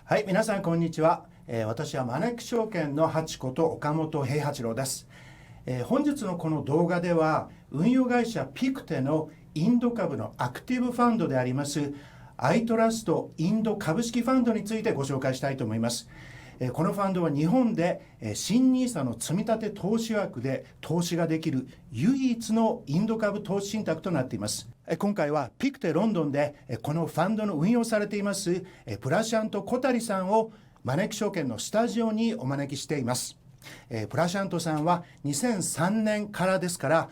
はい、皆さんこんにちは。私はマネックス証券のハチこと岡本兵八郎です。本日のこの動画では運用会社ピクテのインド株のアクティブファンドでありますiTrustインド株式ファンドについてご紹介したいと思います。このファンドは日本で新NISAの積立投資枠で投資ができる唯一のインド株投資信託となっています。今回はピクテロンドンでこのファンドの運用されていますプラシャント小谷さんをマネックス証券のスタジオにお招きしています。プラシャントさんは2003年からですから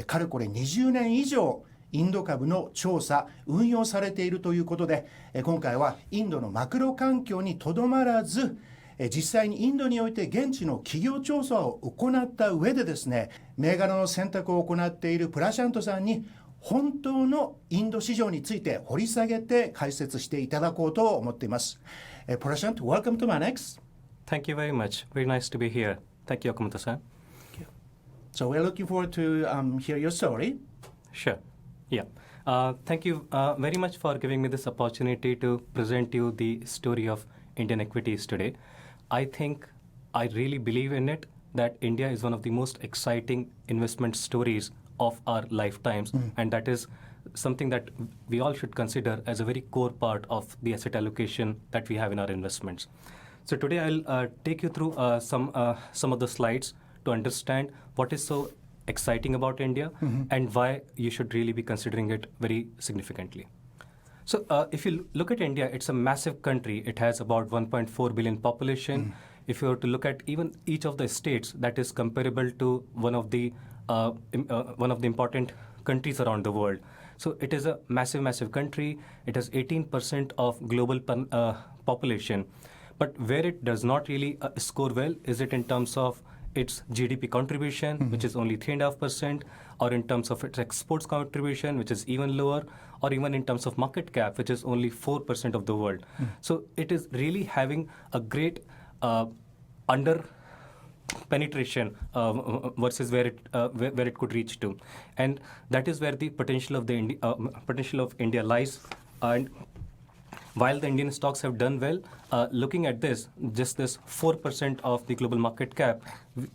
かれこれ20年以上インド株の調査運用されているということで、今回はインドのマクロ環境にとどまらず実際にインドにおいて現地の企業調査を行った上でですね、銘柄の選択を行っているプラシャントさんに本当のインド市場について掘り下げて解説していただこうと思っています。プラシャント、welcome to Manex. Thank you very much. Very nice to be here. Thank you, Okamoto-san. So we're looking forward to hear your story. Sure. Yeah. Thank you very much for giving me this opportunity to present you the story of Indian equities today. I think I really believe in it that India is one of the most exciting investment stories of our lifetimes, and that is something that we all should consider as a very core part of the asset allocation that we have in our investments. So today I'll take you through some of the slides to understand what is so exciting about India and why you should really be considering it very significantly. So if you look at India, it's a massive country. It has about 1.4 billion population. If you were to look at even each of the states, that is comparable to one of the important countries around the world. So it is a massive country. It has 18% of global population. But where it does not really score well is it in terms of its GDP contribution, which is only 3.5%, or in terms of its exports contribution, which is even lower, or even in terms of market cap, which is only 4% of the world. So it is really having a great under penetration versus where it could reach to, and that is where the potential of India lies. And while the Indian stocks have done well, looking at this 4% of the global market cap,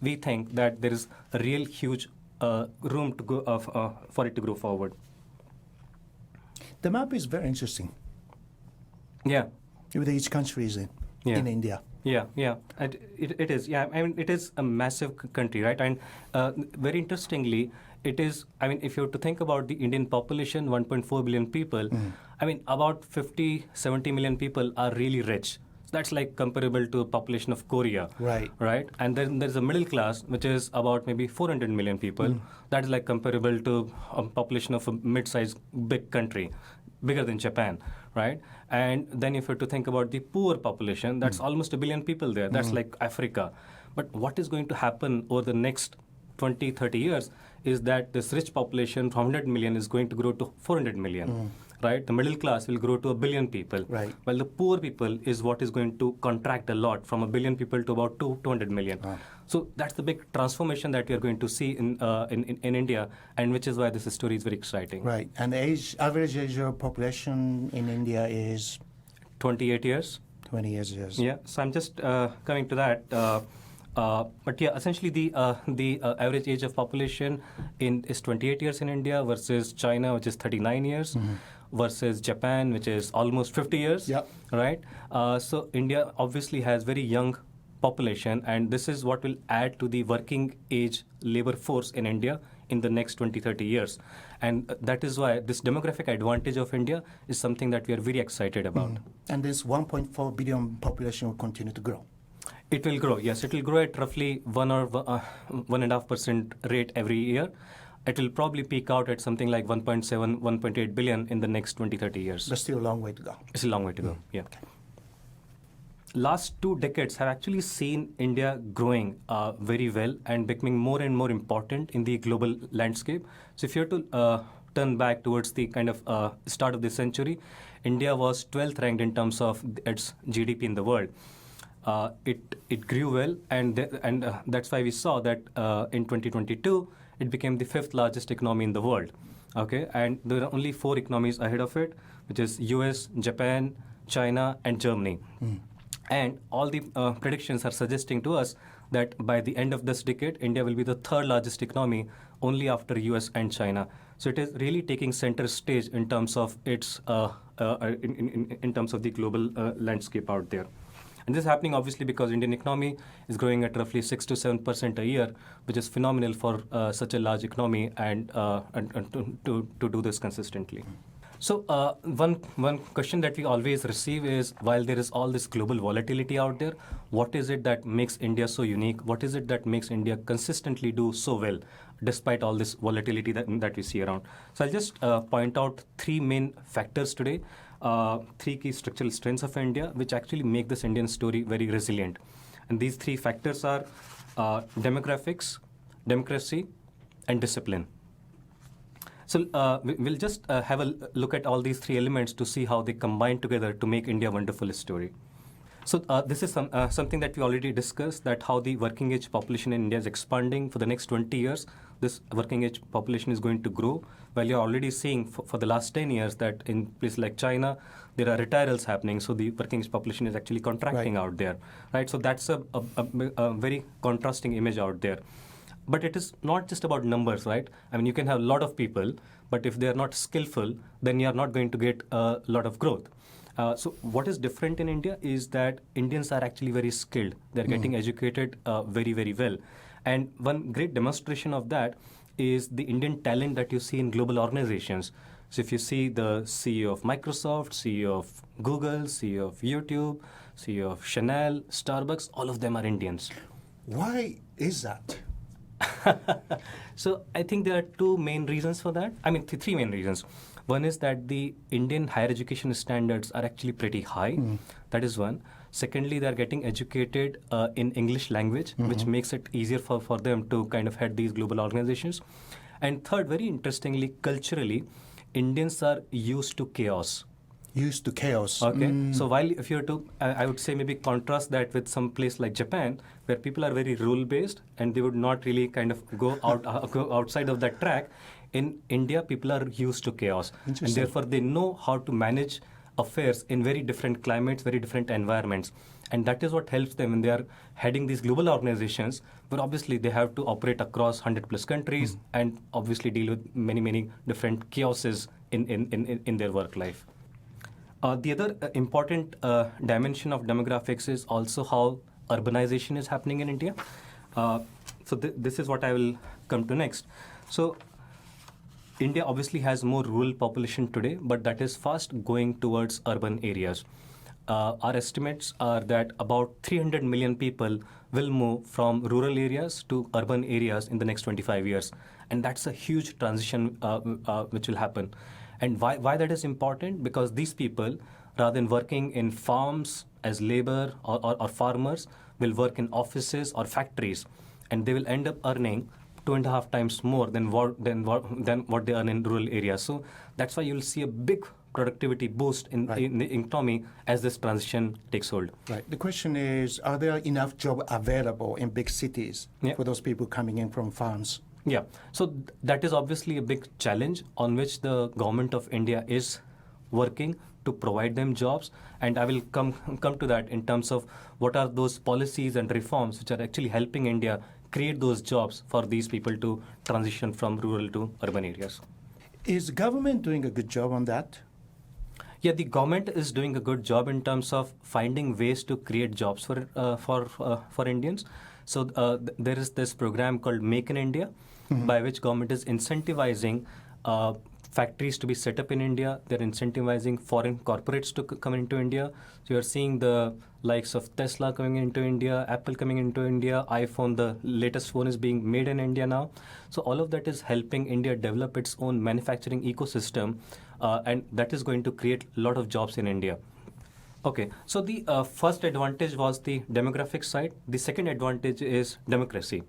we think that there is a real huge room to go for it to grow forward. The map is very interesting. Yeah. With each country is in India. Yeah. And it is. Yeah, I mean, it is a massive country, right? And very interestingly, it is, I mean, if you were to think about the Indian population, 1.4 billion people, I mean, about 70 million people are really rich. That's like comparable to a population of Korea. Right? And then there's a middle class, which is about maybe 400 million people. That is like comparable to a population of a mid-sized big country, bigger than Japan, right? And then if you were to think about the poor population, that's almost 1 billion people there. That's like Africa. But what is going to happen over the next 20, 30 years is that this rich population from 100 million is going to grow to 400 million. Right? The middle class will grow to 1 billion people. Right. While the poor people is what is going to contract a lot, from 1 billion people to about 200 million. So that's the big transformation that we are going to see in India, and which is why this story is very exciting. Right. And the average age of population in India is 28 years. 20 years, yes. Yeah. So I'm just coming to that. But yeah, essentially the average age of population is 28 years in India versus China, which is 39 years. Versus Japan, which is almost 50 years, right? So India obviously has very young population, and this is what will add to the working age labor force in India in the next 20, 30 years. And that is why this demographic advantage of India is something that we are very excited about. And this 1.4 billion population will continue to grow. It will grow, yes. It will grow at roughly 1 or 1.5% rate every year. It will probably peak out at something like 1.7, 1.8 billion in the next 20, 30 years. There's still a long way to go. It's a long way to go, yeah. Okay. Last 2 decades have actually seen India growing very well and becoming more and more important in the global landscape. So if you were to turn back towards the kind of start of the century, India was 12th ranked in terms of its GDP in the world. It grew well, and that's why we saw that in 2022, it became the 5th largest economy in the world. Okay, and there are only 4 economies ahead of it, which is US, Japan, China, and Germany. And all the predictions are suggesting to us that by the end of this decade, India will be the third largest economy, only after US and China. So it is really taking center stage in terms of its in terms of the global landscape out there. And this is happening obviously because Indian economy is growing at roughly 6 to 7% a year, which is phenomenal for such a large economy and to do this consistently. So one question that we always receive is, while there is all this global volatility out there, what is it that makes India so unique? What is it that makes India consistently do so well despite all this volatility that we see around? So I'll just point out three main factors today, three key structural strengths of India, which actually make this Indian story very resilient. And these three factors are demographics, democracy, and discipline. So we'll just have a look at all these three elements to see how they combine together to make India a wonderful story. So this is something that we already discussed, that how the working age population in India is expanding for the next 20 years. This working age population is going to grow, while you're already seeing for the last 10 years that in places like China, there are retirals happening, so the working age population is actually contracting out there, right? So that's a very contrasting image out there. But it is not just about numbers, right? I mean, you can have a lot of people, but if they are not skillful, then you are not going to get a lot of growth. So what is different in India is that Indians are actually very skilled. They're getting educated very, very well. And one great demonstration of that is the Indian talent that you see in global organizations. So if you see the CEO of Microsoft, CEO of Google, CEO of YouTube, CEO of Chanel, Starbucks, all of them are Indians. Why is that? So I think there are two main reasons for that. I mean, three main reasons. One is that the Indian higher education standards are actually pretty high. That is one. Secondly, they are getting educated in English language, which makes it easier for them to kind of head these global organizations. And third, very interestingly, culturally, Indians are used to chaos. Used to chaos. Okay. So while if you were to, I would say maybe contrast that with some place like Japan, where people are very rule-based and they would not really kind of go outside of that track. In India, people are used to chaos, and therefore they know how to manage affairs in very different climates, very different environments. And that is what helps them when they are heading these global organizations, where obviously they have to operate across 100 plus countries and obviously deal with many, many different chaoses in their work life. The other important dimension of demographics is also how urbanization is happening in India. So this is what I will come to next. So India obviously has more rural population today, but that is fast going towards urban areas. Our estimates are that about 300 million people will move from rural areas to urban areas in the next 25 years. And that's a huge transition which will happen. And why that is important? Because these people, rather than working in farms as labor or farmers, will work in offices or factories. And they will end up earning 2.5 times more than what they earn in rural areas. So that's why you'll see a big productivity boost in the economy as this transition takes hold. Right. The question is, are there enough jobs available in big cities for those people coming in from farms? Yeah. So that is obviously a big challenge on which the government of India is working to provide them jobs. And I will come to that in terms of what are those policies and reforms which are actually helping India create those jobs for these people to transition from rural to urban areas. Is government doing a good job on that? Yeah, the government is doing a good job in terms of finding ways to create jobs for Indians. So there is this program called Make in India, by which government is incentivizing factories to be set up in India. They're incentivizing foreign corporates to come into India. So you're seeing the likes of Tesla coming into India, Apple coming into India, iPhone, the latest phone is being made in India now. So all of that is helping India develop its own manufacturing ecosystem, and that is going to create a lot of jobs in India. Okay, so the first advantage was the demographic side. The second advantage is democracy.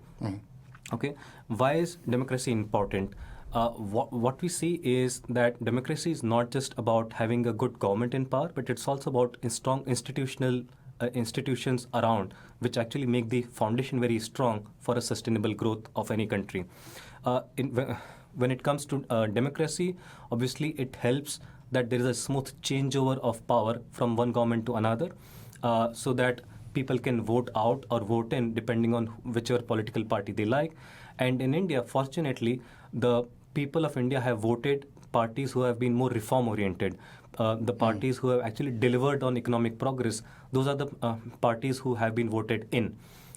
Okay, why is democracy important? What we see is that democracy is not just about having a good government in power, but it's also about strong institutions around, which actually make the foundation very strong for a sustainable growth of any country. When it comes to democracy, obviously it helps that there is a smooth changeover of power from one government to another. so that people can vote out or vote in depending on whichever political party they like. And in India, fortunately, the people of India have voted parties who have been more reform-oriented. The parties who have actually delivered on economic progress, those are the parties who have been voted in.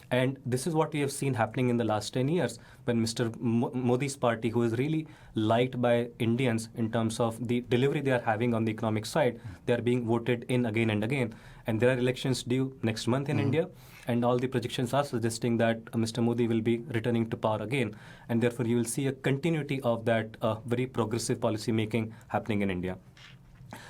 And this is what we have seen happening in the last 10 years when Mr. Modi's party, who is really liked by Indians in terms of the delivery they are having on the economic side, they are being voted in again and again. And there are elections due next month in India, and all the projections are suggesting that Mr. Modi will be returning to power again. And therefore, you will see a continuity of that very progressive policy making happening in India.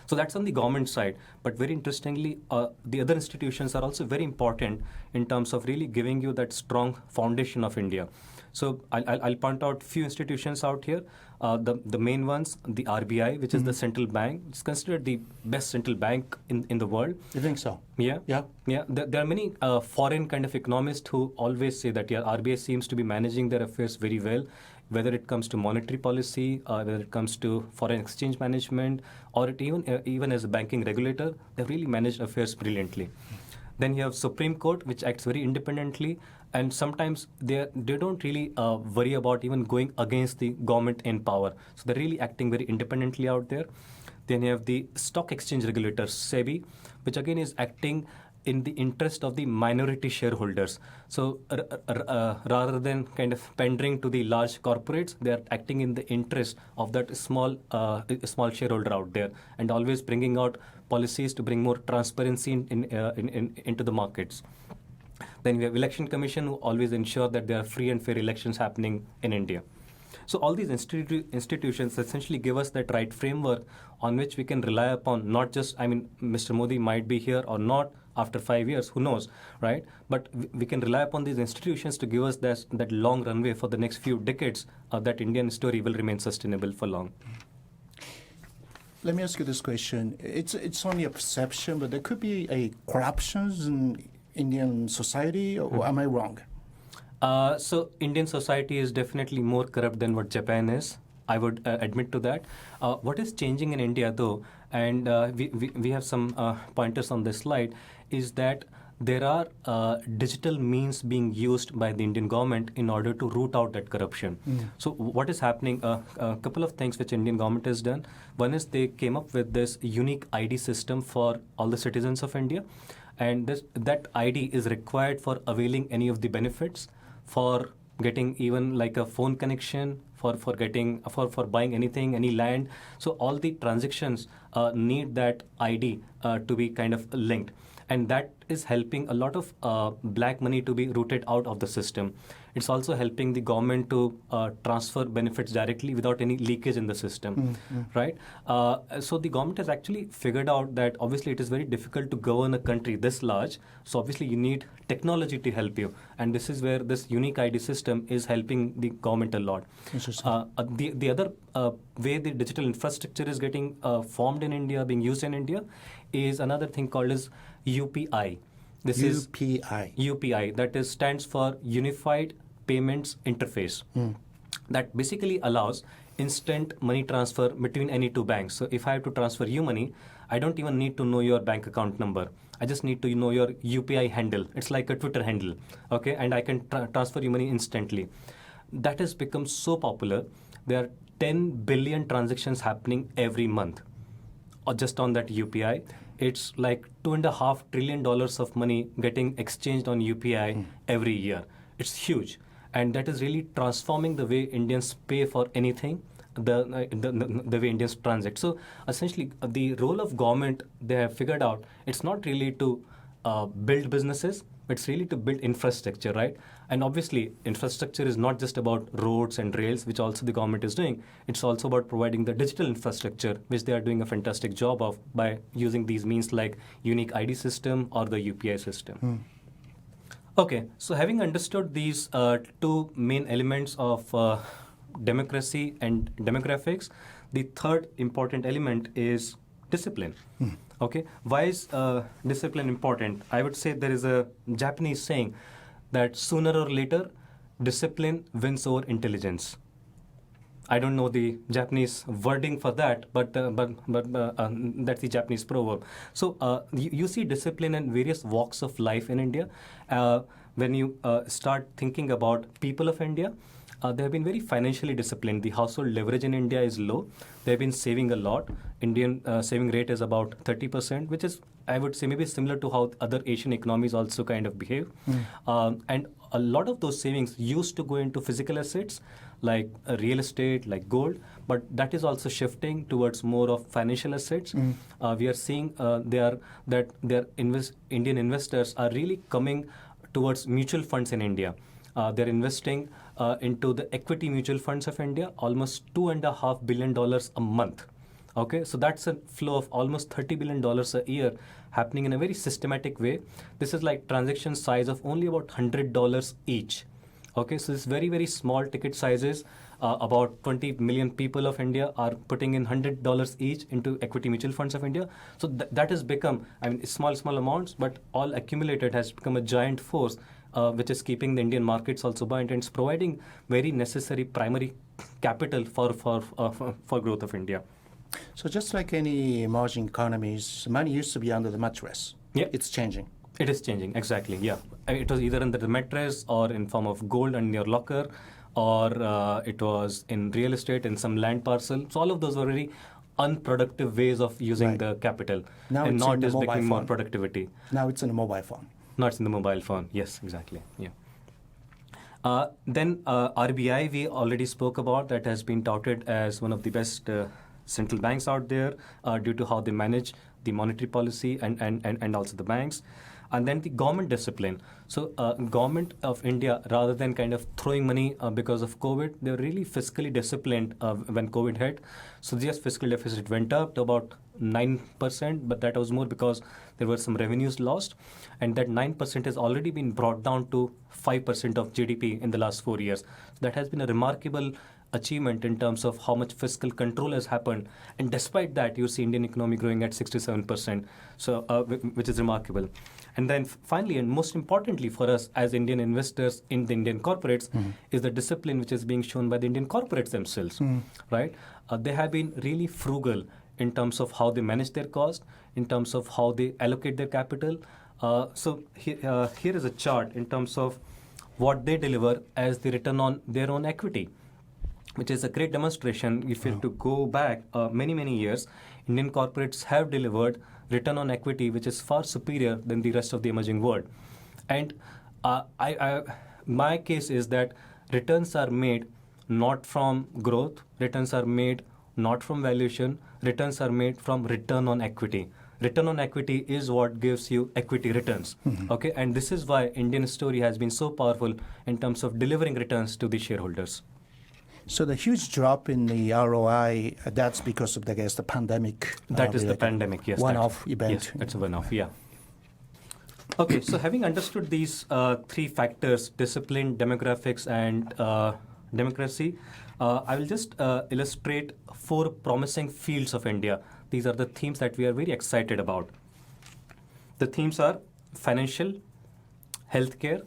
So that's on the government side. But very interestingly, the other institutions are also very important in terms of really giving you that strong foundation of India. So I'll point out few institutions out here. The main ones, the RBI, which is the central bank. It's considered the best central bank in the world. You think so? Yeah. Yeah. Yeah. There are many foreign kind of economists who always say that RBI seems to be managing their affairs very well, whether it comes to monetary policy, whether it comes to foreign exchange management, or even as a banking regulator, they've really managed affairs brilliantly. Then you have Supreme Court, which acts very independently, and sometimes they don't really worry about even going against the government in power. So they're really acting very independently out there. Then you have the stock exchange regulator, SEBI, which again is acting in the interest of the minority shareholders. So rather than kind of pandering to the large corporates, they are acting in the interest of that small shareholder out there, and always bringing out policies to bring more transparency into the markets. Then we have Election Commission, who always ensure that there are free and fair elections happening in India. So all these institutions essentially give us that right framework on which we can rely upon, not just, Mr. Modi might be here or not after 5 years, who knows, right? But we can rely upon these institutions to give us that long runway for the next few decades, that Indian story will remain sustainable for long. Let me ask you this question. It's only a perception, but there could be a corruptions in Indian society, or am I wrong? So Indian society is definitely more corrupt than what Japan is. I would admit to that. What is changing in India, though, and we have some pointers on this slide, is that there are digital means being used by the Indian government in order to root out that corruption. So what is happening, a couple of things which Indian government has done. One is they came up with this unique ID system for all the citizens of India. And that ID is required for availing any of the benefits, for getting even like a phone connection, for buying anything, any land. So all the transactions need that ID to be kind of linked. And that is helping a lot of black money to be rooted out of the system. It's also helping the government to transfer benefits directly without any leakage in the system, right? So the government has actually figured out that obviously it is very difficult to govern a country this large. So obviously you need technology to help you. And this is where this unique ID system is helping the government a lot. The other way the digital infrastructure is getting formed in India, being used in India, is another thing called as UPI. This is UPI. That stands for Unified Payments Interface. That basically allows instant money transfer between any two banks. So if I have to transfer you money, I don't even need to know your bank account number. I just need to know your UPI handle. It's like a Twitter handle, okay? And I can transfer you money instantly. That has become so popular. There are 10 billion transactions happening every month, or just on that UPI. It's like $2.5 trillion of money getting exchanged on UPI every year. It's huge. And that is really transforming the way Indians pay for anything, the way Indians transact. So essentially, the role of government, they have figured out, it's not really to build businesses, it's really to build infrastructure, right? And obviously, infrastructure is not just about roads and rails, which also the government is doing. It's also about providing the digital infrastructure, which they are doing a fantastic job of by using these means like unique ID system or the UPI system. Okay, so having understood these two main elements of democracy and demographics, the third important element is discipline. Okay, why is discipline important? I would say there is a Japanese saying that sooner or later, discipline wins over intelligence. I don't know the Japanese wording for that, but that's the Japanese proverb. So you see discipline in various walks of life in India. When you start thinking about people of India, they have been very financially disciplined. The household leverage in India is low. They have been saving a lot. Indian saving rate is about 30%, which is, I would say, maybe similar to how other Asian economies also kind of behave. And a lot of those savings used to go into physical assets like real estate, like gold, but that is also shifting towards more of financial assets. We are seeing Indian investors are really coming towards mutual funds in India. They're investing into the equity mutual funds of India, almost $2.5 billion a month. Okay, so that's a flow of almost $30 billion a year happening in a very systematic way. This is like transaction size of only about $100 each. Okay, so this very, very small ticket sizes, about 20 million people of India are putting in $100 each into equity mutual funds of India. So that has become, I mean, small amounts, but all accumulated has become a giant force, which is keeping the Indian markets also buoyant, and it's providing very necessary primary capital for growth of India. So just like any emerging economies, money used to be under the mattress. Yeah. It's changing. It is changing, exactly, yeah. It was either under the mattress or in form of gold in your locker, or it was in real estate, in some land parcel. So all of those were very unproductive ways of using the capital. Now and it's not in the just mobile becoming more phone. productivity. Now it's in a mobile phone. Not in the mobile phone, yes, exactly, yeah. Then RBI, we already spoke about, that has been touted as one of the best central banks out there due to how they manage the monetary policy and also the banks. And then the government discipline. So government of India, rather than kind of throwing money because of COVID, they were really fiscally disciplined when COVID hit. So just fiscal deficit went up to about 9%, but that was more because there were some revenues lost. And that 9% has already been brought down to 5% of GDP in the last 4 years. So that has been a remarkable achievement in terms of how much fiscal control has happened. And despite that, you see Indian economy growing at 67%, so which is remarkable. And then finally, and most importantly for us as Indian investors in the Indian corporates, is the discipline which is being shown by the Indian corporates themselves, right? They have been really frugal in terms of how they manage their cost, in terms of how they allocate their capital. So here is a chart in terms of what they deliver as the return on their own equity, which is a great demonstration. If you have to go back many years, Indian corporates have delivered return on equity which is far superior than the rest of the emerging world. And my case is that returns are made not from growth, returns are made not from valuation, returns are made from return on equity. Return on equity is what gives you equity returns. Okay, and this is why Indian story has been so powerful in terms of delivering returns to the shareholders. So the huge drop in the ROI, that's because of, I guess, the pandemic. That is the pandemic, yes. One-off event. Yes, that's a one-off, yeah. Okay, so having understood these three factors, discipline, demographics, and democracy, I will just illustrate 4 promising fields of India. These are the themes that we are very excited about. The themes are financial, healthcare,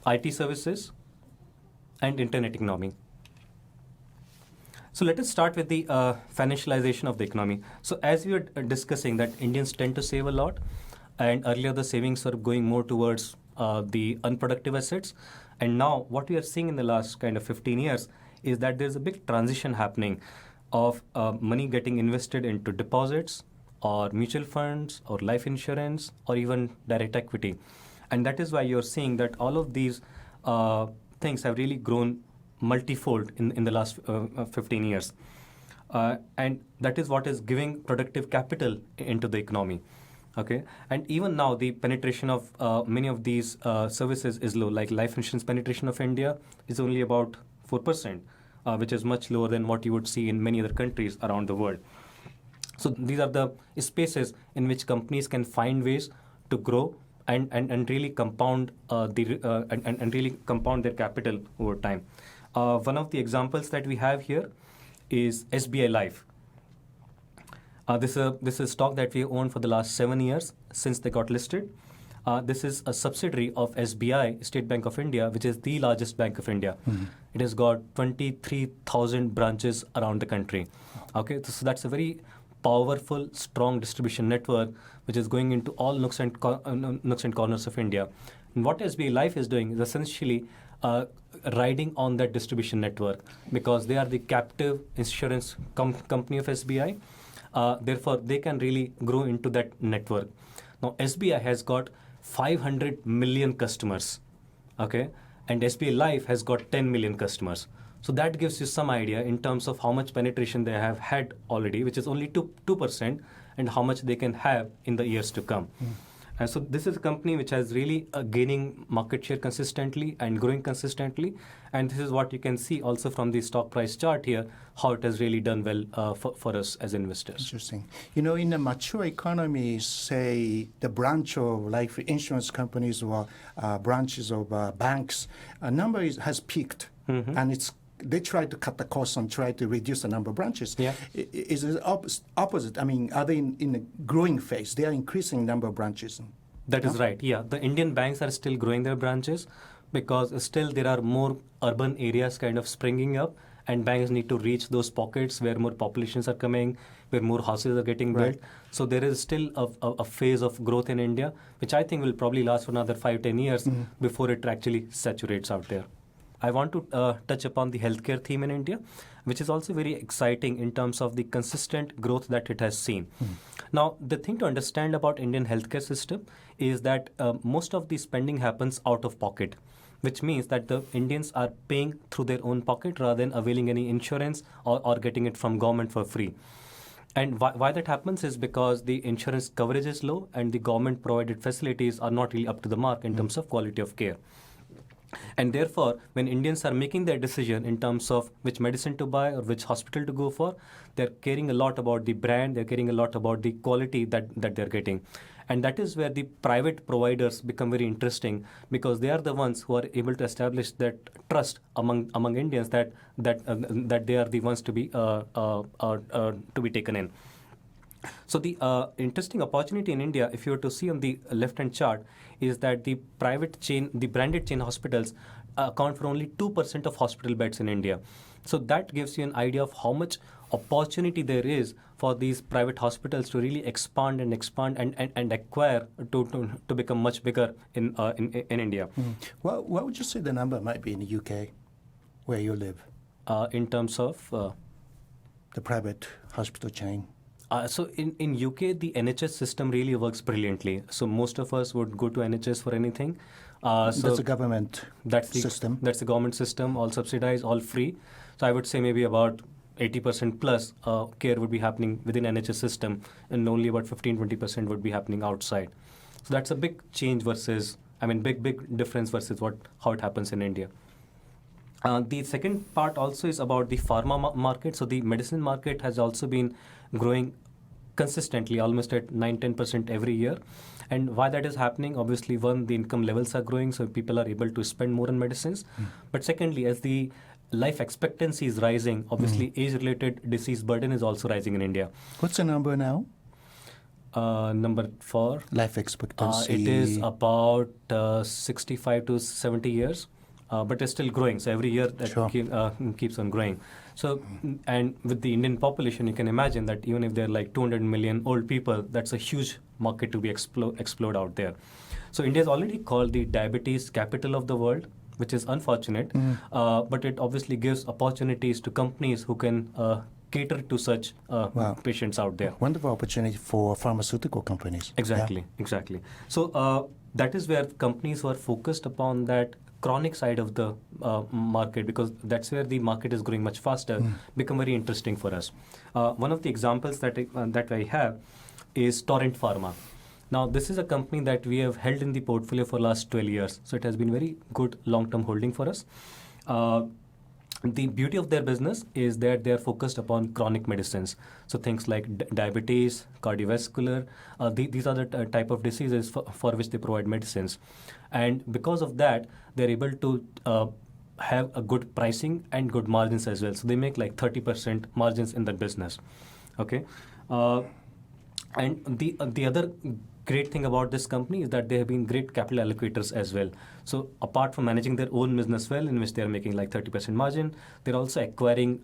IT services, and internet economy. So let us start with the financialization of the economy. So as we were discussing that Indians tend to save a lot, and earlier the savings were going more towards the unproductive assets. And now what we are seeing in the last kind of 15 years is that there's a big transition happening of money getting invested into deposits or mutual funds or life insurance or even direct equity. And that is why you're seeing that all of these things have really grown multifold in the last 15 years. And that is what is giving productive capital into the economy. Okay, and even now the penetration of many of these services is low. Like life insurance penetration of India is only about 4%, which is much lower than what you would see in many other countries around the world. So these are the spaces in which companies can find ways to grow and really compound and really compound their capital over time. One of the examples that we have here is SBI Life. This is a stock that we owned for the last 7 years since they got listed. This is a subsidiary of SBI, State Bank of India, which is the largest bank of India. It has got 23,000 branches around the country. Okay, so that's a very powerful, strong distribution network which is going into all nooks and corners of India. And what SBI Life is doing is essentially riding on that distribution network, because they are the captive insurance company of SBI. Therefore, they can really grow into that network. Now, SBI has got 500 million customers, okay, and SBI Life has got 10 million customers. So that gives you some idea in terms of how much penetration they have had already, which is only 2%, and how much they can have in the years to come. And so this is a company which has really gaining market share consistently and growing consistently. And this is what you can see also from the stock price chart here, how it has really done well for us as investors. Interesting. You know, in a mature economy, say the branch of life insurance companies or branches of banks, a number has peaked, and they try to cut the costs and try to reduce the number of branches. Yeah. Is it opposite? I mean, are they in a growing phase? They are increasing number of branches. That is right. Yeah, the Indian banks are still growing their branches because still there are more urban areas kind of springing up, and banks need to reach those pockets where more populations are coming, where more houses are getting built. So there is still a phase of growth in India, which I think will probably last for another 5-10 years before it actually saturates out there. I want to touch upon the healthcare theme in India, which is also very exciting in terms of the consistent growth that it has seen. Now, the thing to understand about Indian healthcare system is that most of the spending happens out of pocket, which means that the Indians are paying through their own pocket rather than availing any insurance or getting it from government for free. And why that happens is because the insurance coverage is low and the government provided facilities are not really up to the mark in terms of quality of care. And therefore, when Indians are making their decision in terms of which medicine to buy or which hospital to go for, they're caring a lot about the brand, they're caring a lot about the quality that they're getting. And that is where the private providers become very interesting, because they are the ones who are able to establish that trust among Indians that they are the ones to be taken in. So the interesting opportunity in India, if you were to see on the left-hand chart, is that the branded chain hospitals account for only 2% of hospital beds in India. So that gives you an idea of how much opportunity there is for these private hospitals to really expand and acquire to become much bigger in India. Well, what would you say the number might be in the UK, where you live? In terms of? The private hospital chain. So in UK, the NHS system really works brilliantly. So most of us would go to NHS for anything. That's a government system. That's the government system, all subsidized, all free. So I would say maybe about 80% plus care would be happening within NHS system, and only about 15-20% would be happening outside. So that's a big change versus, big difference versus how it happens in India. The second part also is about the pharma market. So the medicine market has also been growing consistently, almost at 9-10% every year. And why that is happening, obviously, one, the income levels are growing, so people are able to spend more on medicines. But secondly, as the life expectancy is rising, obviously, age-related disease burden is also rising in India. What's the number now? Number for? Life expectancy. It is about 65 to 70 years. But it's still growing. So every year that keeps on growing. So, and with the Indian population, you can imagine that even if there are like 200 million old people, that's a huge market to be explored out there. So India is already called the diabetes capital of the world, which is unfortunate. But it obviously gives opportunities to companies who can cater to such patients out there. Wonderful opportunity for pharmaceutical companies. Exactly. So that is where companies who are focused upon that chronic side of the market, because that's where the market is growing much faster, become very interesting for us. One of the examples that I have is Torrent Pharma. Now, this is a company that we have held in the portfolio for the last 12 years. So it has been very good long-term holding for us. The beauty of their business is that they are focused upon chronic medicines. So things like diabetes, cardiovascular, these are the type of diseases for which they provide medicines. And because of that, they're able to have a good pricing and good margins as well. So they make like 30% margins in that business. Okay. And the other great thing about this company is that they have been great capital allocators as well. So apart from managing their own business well, in which they are making like 30% margin, they're also acquiring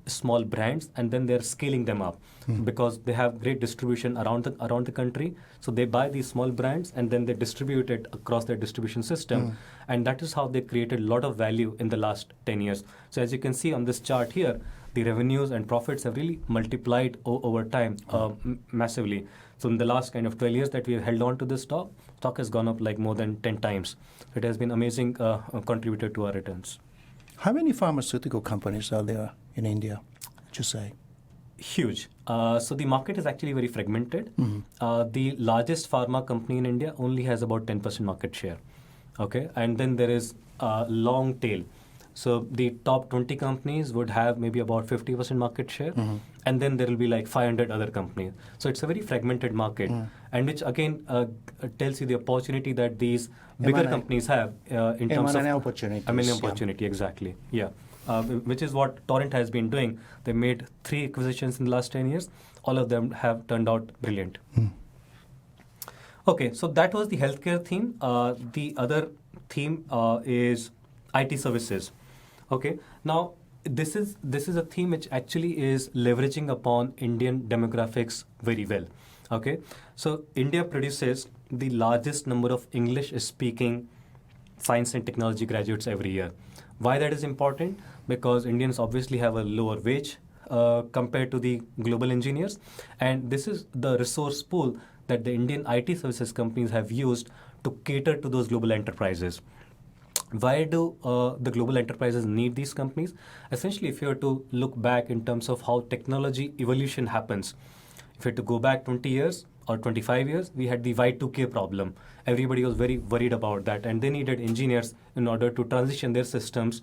small brands and then they're scaling them up because they have great distribution around the country. So they buy these small brands and then they distribute it across their distribution system. And that is how they created a lot of value in the last 10 years. So as you can see on this chart here, the revenues and profits have really multiplied over time massively. So in the last kind of 12 years that we have held on to this stock has gone up like more than 10 times. It has been amazing contributor to our returns. How many pharmaceutical companies are there in India, would you say? Huge. So the market is actually very fragmented. The largest pharma company in India only has about 10% market share. Okay, and then there is a long tail. So the top 20 companies would have maybe about 50% market share, and then there will be like 500 other companies. So it's a very fragmented market, and which again tells you the opportunity that these bigger companies have in terms of opportunity. Exactly, yeah. Which is what Torrent has been doing. They made 3 acquisitions in the last 10 years. All of them have turned out brilliant. Okay, so that was the healthcare theme. The other theme is IT services. Okay, now this is a theme which actually is leveraging upon Indian demographics very well. Okay, so India produces the largest number of English-speaking science and technology graduates every year. Why that is important? Because Indians obviously have a lower wage compared to the global engineers, and this is the resource pool that the Indian IT services companies have used to cater to those global enterprises. Why do the global enterprises need these companies? Essentially, if you were to look back in terms of how technology evolution happens, if you had to go back 20 years or 25 years, we had the Y2K problem. Everybody was very worried about that, and they needed engineers in order to transition their systems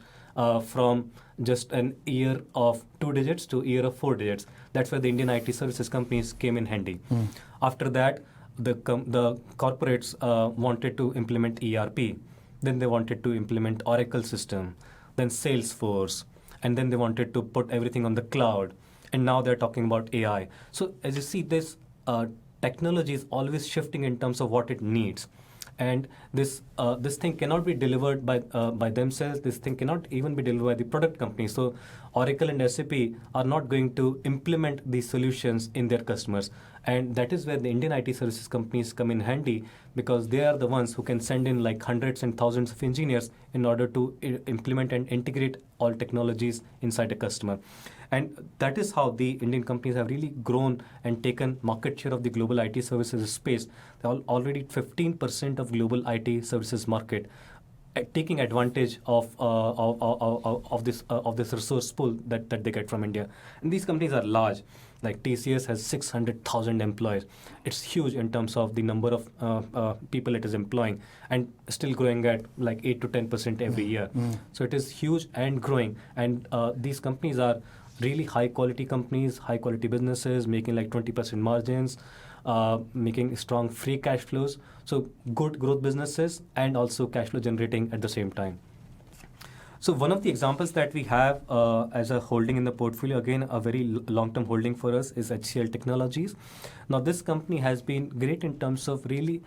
from just an year of 2 digits to a year of 4 digits. That's where the Indian IT services companies came in handy. After that, the corporates wanted to implement ERP. Then they wanted to implement Oracle system, then Salesforce, and then they wanted to put everything on the cloud. And now they're talking about AI. So as you see, this technology is always shifting in terms of what it needs. And this thing cannot be delivered by themselves. This thing cannot even be delivered by the product company. So Oracle and SAP are not going to implement these solutions in their customers. And that is where the Indian IT services companies come in handy, because they are the ones who can send in like hundreds and thousands of engineers in order to implement and integrate all technologies inside a customer. And that is how the Indian companies have really grown and taken market share of the global IT services space. They're already 15% of global IT services market, taking advantage of this resource pool that they get from India. And these companies are large. Like TCS has 600,000 employees. It's huge in terms of the number of people it is employing, and still growing at like 8 to 10% every year. So it is huge and growing. And these companies are really high quality companies, high quality businesses, making like 20% margins, making strong free cash flows. So good growth businesses and also cash flow generating at the same time. So one of the examples that we have as a holding in the portfolio, again, a very long-term holding for us, is HCL Technologies. Now this company has been great in terms of really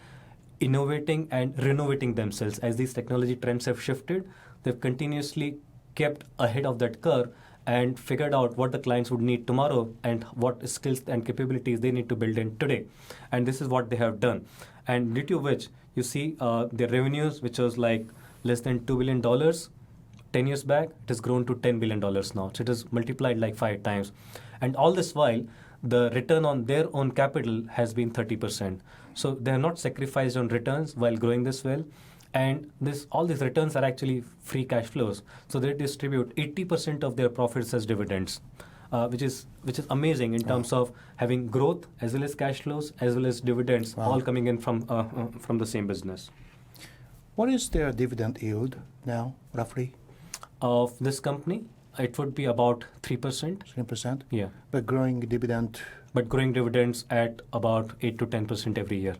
innovating and renovating themselves. As these technology trends have shifted, they've continuously kept ahead of that curve and figured out what the clients would need tomorrow and what skills and capabilities they need to build in today. And this is what they have done. And due to which, you see their revenues, which was like less than $2 billion 10 years back, it has grown to $10 billion now. So it has multiplied like 5 times. And all this while, the return on their own capital has been 30%. So they have not sacrificed on returns while growing this well. And all these returns are actually free cash flows. So they distribute 80% of their profits as dividends, which is amazing in terms of having growth as well as cash flows as well as dividends, all coming in from the same business. What is their dividend yield now, roughly? Of this company, it would be about 3%. 3%? Yeah. But growing dividends at about 8 to 10% every year.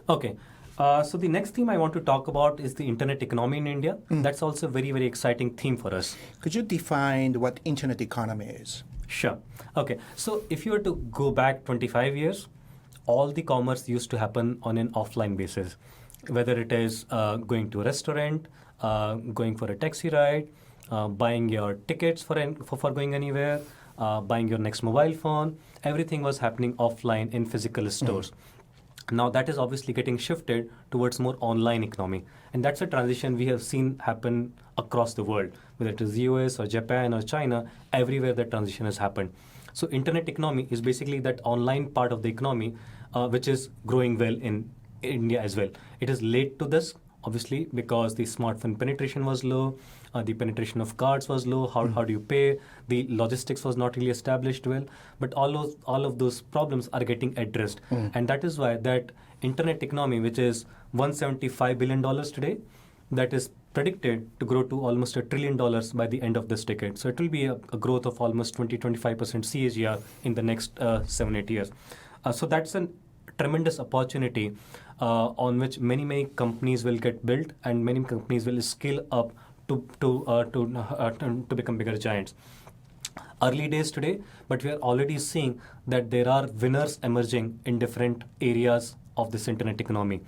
Okay. So the next theme I want to talk about is the internet economy in India. That's also a very, very exciting theme for us. Could you define what internet economy is? Sure. Okay. So if you were to go back 25 years, all the commerce used to happen on an offline basis, whether it is going to a restaurant, going for a taxi ride, buying your tickets for going anywhere, buying your next mobile phone. Everything was happening offline in physical stores. Now that is obviously getting shifted towards more online economy. And that's a transition we have seen happen across the world, whether it is US or Japan or China, everywhere that transition has happened. So internet economy is basically that online part of the economy, which is growing well in India as well. It is late to this, obviously, because the smartphone penetration was low, the penetration of cards was low, how do you pay, the logistics was not really established well, but all of those problems are getting addressed. And that is why that internet economy, which is $175 billion today, that is predicted to grow to almost $1 trillion by the end of this decade. So it will be a growth of almost 20-25% CAGR in the next 7-8 years. So that's a tremendous opportunity on which many companies will get built, and many companies will scale up to become bigger giants. Early days today, but we are already seeing that there are winners emerging in different areas of this internet economy.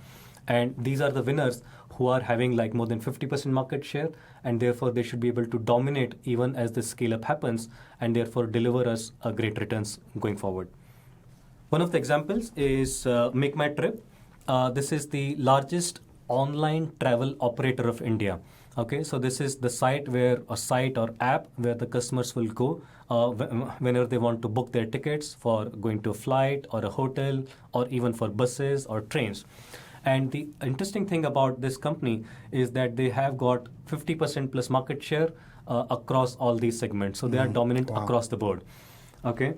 And these are the winners who are having like more than 50% market share, and therefore they should be able to dominate even as the scale up happens, and therefore deliver us great returns going forward. One of the examples is Make My Trip. This is the largest online travel operator of India. Okay, so this is the site or app where the customers will go whenever they want to book their tickets for going to a flight or a hotel or even for buses or trains. And the interesting thing about this company is that they have got 50% plus market share across all these segments. So they are dominant across the board. Okay.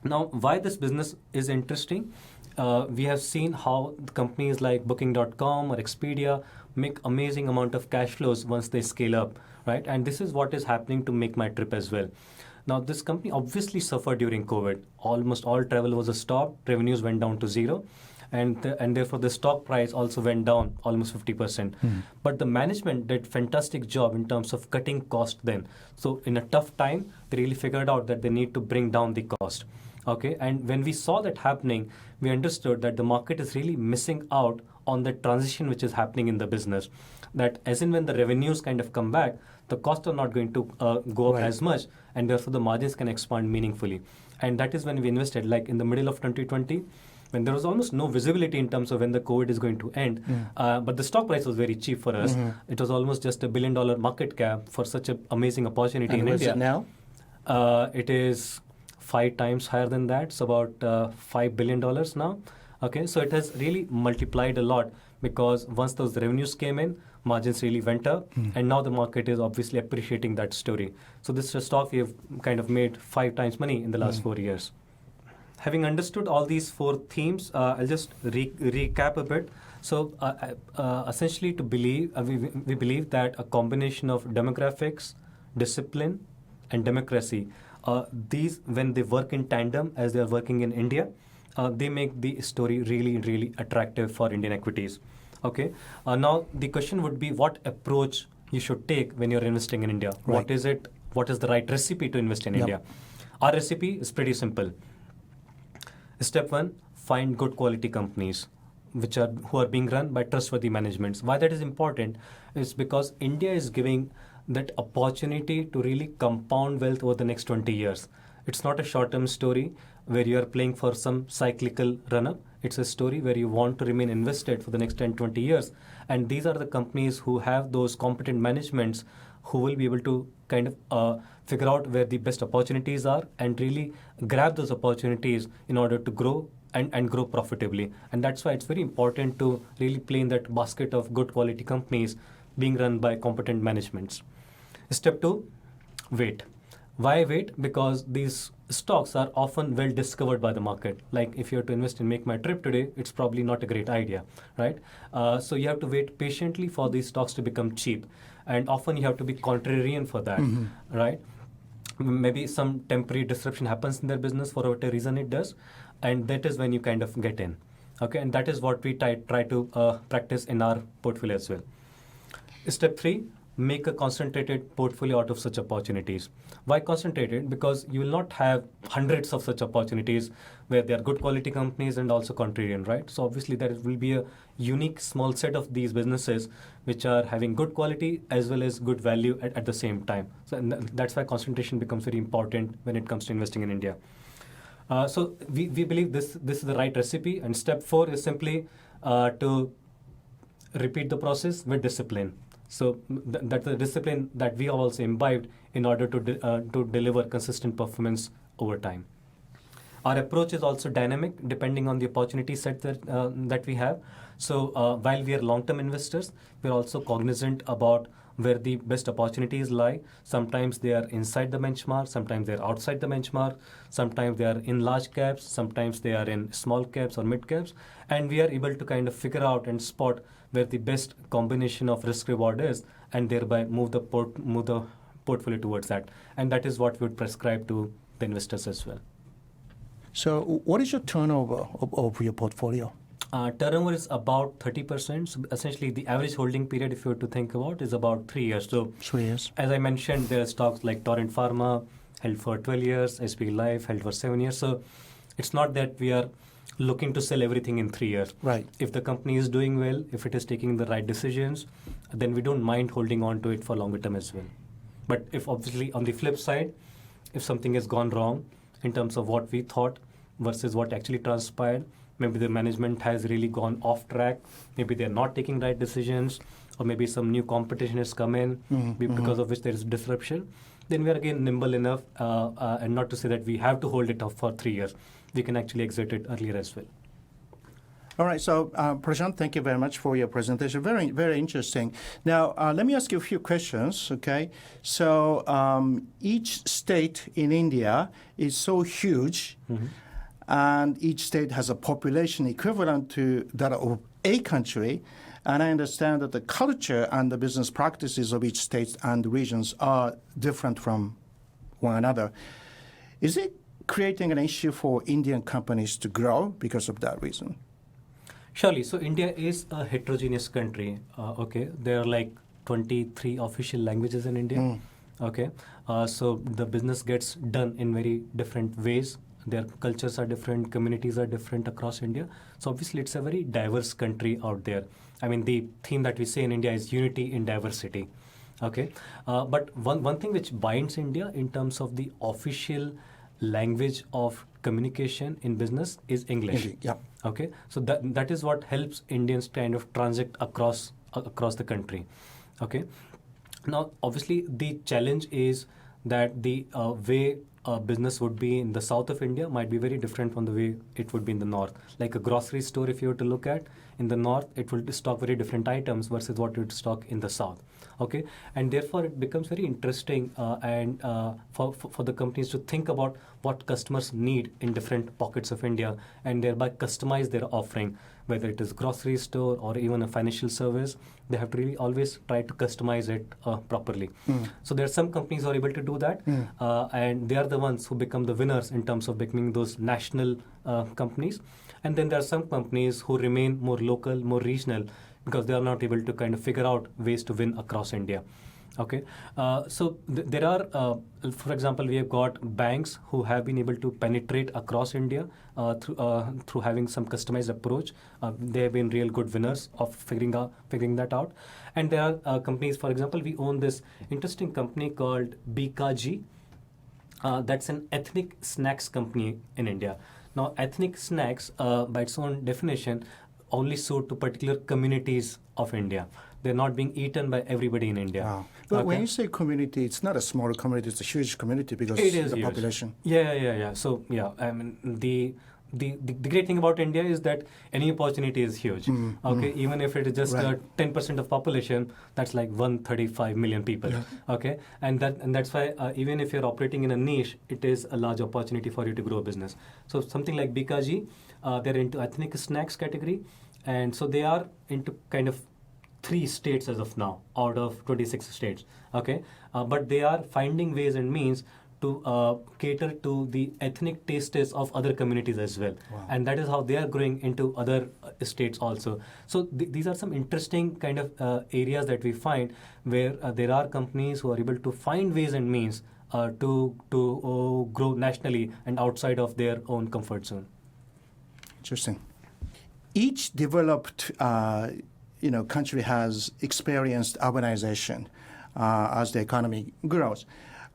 Now, why this business is interesting? We have seen how companies like Booking.com or Expedia make amazing amount of cash flows once they scale up, right? And this is what is happening to Make My Trip as well. Now, this company obviously suffered during COVID. Almost all travel was stopped. Revenues went down to zero. And therefore, the stock price also went down almost 50%. But the management did fantastic job in terms of cutting cost then. So in a tough time, they really figured out that they need to bring down the cost. Okay, and when we saw that happening, we understood that the market is really missing out on the transition which is happening in the business. That as in when the revenues kind of come back, the costs are not going to go up as much, and therefore the margins can expand meaningfully. And that is when we invested, like in the middle of 2020, when there was almost no visibility in terms of when the COVID is going to end, but the stock price was very cheap for us. It was almost just $1 billion market cap for such an amazing opportunity in India. And where is it now? It is 5 times higher than that, so about $5 billion now. Okay, so it has really multiplied a lot because once those revenues came in, margins really went up, and now the market is obviously appreciating that story. So this is a stock we have kind of made 5 times money in the last 4 years. Having understood all these 4 themes, I'll just recap a bit. So essentially we believe that a combination of demographics, discipline, and democracy, these, when they work in tandem as they are working in India, they make the story really attractive for Indian equities. Okay. Now the question would be what approach you should take when you're investing in India. Right. What is the right recipe to invest in India? Our recipe is pretty simple. Step 1, find good quality companies who are being run by trustworthy managements. Why that is important is because India is giving that opportunity to really compound wealth over the next 20 years. It's not a short-term story where you are playing for some cyclical run-up. It's a story where you want to remain invested for the next 10, 20 years. And these are the companies who have those competent managements who will be able to kind of figure out where the best opportunities are and really grab those opportunities in order to grow and grow profitably. And that's why it's very important to really play in that basket of good quality companies being run by competent managements. Step 2, wait. Why wait? Because these stocks are often well discovered by the market. Like if you have to invest in Make My Trip today, it's probably not a great idea, right? So you have to wait patiently for these stocks to become cheap. And often you have to be contrarian for that, right? Maybe some temporary disruption happens in their business for whatever reason it does. And that is when you kind of get in. Okay, and that is what we try to practice in our portfolio as well. Step 3, make a concentrated portfolio out of such opportunities. Why concentrated? Because you will not have hundreds of such opportunities where they are good quality companies and also contrarian, right? So obviously there will be a unique small set of these businesses which are having good quality as well as good value at the same time. So that's why concentration becomes very important when it comes to investing in India. So we believe this is the right recipe, and step 4 is simply to repeat the process with discipline. So that's the discipline that we have also imbibed in order to deliver consistent performance over time. Our approach is also dynamic depending on the opportunity set that we have. So while we are long-term investors, we are also cognizant about where the best opportunities lie. Sometimes they are inside the benchmark, sometimes they are outside the benchmark, sometimes they are in large caps, sometimes they are in small caps or mid caps, and we are able to kind of figure out and spot where the best combination of risk reward is, and thereby move the portfolio towards that. And that is what we would prescribe to the investors as well. So what is your turnover of your portfolio? Turnover is about 30%. So essentially, the average holding period, if you were to think about, is about 3 years. So 3 years. As I mentioned, there are stocks like Torrent Pharma, held for 12 years, SP Life, held for 7 years. So it's not that we are looking to sell everything in 3 years. Right. If the company is doing well, if it is taking the right decisions, then we don't mind holding on to it for longer term as well. But if obviously on the flip side, if something has gone wrong in terms of what we thought versus what actually transpired, maybe the management has really gone off track, maybe they're not taking right decisions, or maybe some new competition has come in because of which there is disruption, then we are again nimble enough and not to say that we have to hold it off for 3 years. We can actually exit it earlier as well. All right, so Prashant, thank you very much for your presentation. Very, very interesting. Now, let me ask you a few questions, okay? So each state in India is so huge, and each state has a population equivalent to that of a country. And I understand that the culture and the business practices of each state and regions are different from one another. Is it creating an issue for Indian companies to grow because of that reason? Surely. So India is a heterogeneous country. Okay, there are like 23 official languages in India. Okay, so the business gets done in very different ways. Their cultures are different, communities are different across India. So obviously it's a very diverse country out there. I mean, the theme that we say in India is unity in diversity. Okay, but one thing which binds India in terms of the official language of communication in business is English. Yeah. Okay, so that is what helps Indians kind of transit across the country. Okay, now obviously the challenge is that the way business would be in the south of India might be very different from the way it would be in the north. Like a grocery store, if you were to look at, in the north, it will stock very different items versus what it would stock in the south. Okay, and therefore it becomes very interesting and for the companies to think about what customers need in different pockets of India and thereby customize their offering, whether it is grocery store or even a financial service. They have to really always try to customize it properly. So there are some companies who are able to do that, and they are the ones who become the winners in terms of becoming those national companies. And then there are some companies who remain more local, more regional, because they are not able to kind of figure out ways to win across India. Okay, so there are, for example, we have got banks who have been able to penetrate across India through having some customized approach. They have been real good winners of figuring that out. And there are companies, for example, we own this interesting company called BKG. That's an ethnic snacks company in India. Now, ethnic snacks, by its own definition, only suit to particular communities of India. They're not being eaten by everybody in India. Wow. But when you say community, it's not a small community, it's a huge community because it is the huge. population. Yeah. So, yeah, I mean, the great thing about India is that any opportunity is huge. Okay, even if it is just 10% of population, that's like 135 million people. Yeah. Okay, and that's why even if you're operating in a niche, it is a large opportunity for you to grow a business. So something like BKG, they're into ethnic snacks category, and so they are into kind of 3 states as of now out of 26 states. Okay, but they are finding ways and means to cater to the ethnic tastes of other communities as well. Wow. And that is how they are growing into other states also. So these are some interesting kind of areas that we find where there are companies who are able to find ways and means to grow nationally and outside of their own comfort zone. Interesting. Each developed country has experienced urbanization as the economy grows.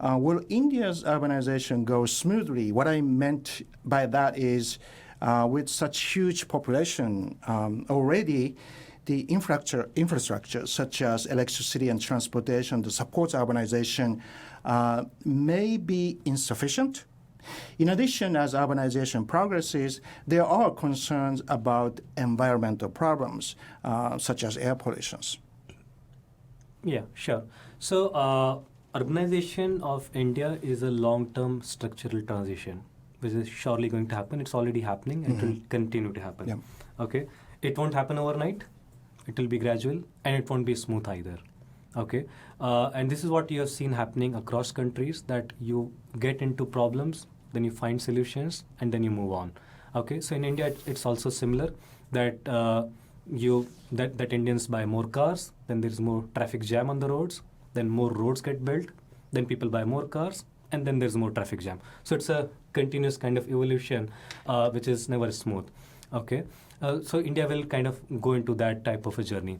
Will India's urbanization go smoothly? What I meant by that is with such huge population already, the infrastructure such as electricity and transportation that supports urbanization may be insufficient. In addition, as urbanization progresses, there are concerns about environmental problems such as air pollution. Yeah, sure. So urbanization of India is a long-term structural transition, which is surely going to happen. It's already happening and it will continue to happen. Yeah. Okay, it won't happen overnight. It will be gradual and it won't be smooth either. Okay, and this is what you have seen happening across countries, that you get into problems, then you find solutions, and then you move on. Okay, so in India, it's also similar, that that Indians buy more cars, then there's more traffic jam on the roads, then more roads get built, then people buy more cars, and then there's more traffic jam. So it's a continuous kind of evolution, which is never smooth. Okay, so India will kind of go into that type of a journey.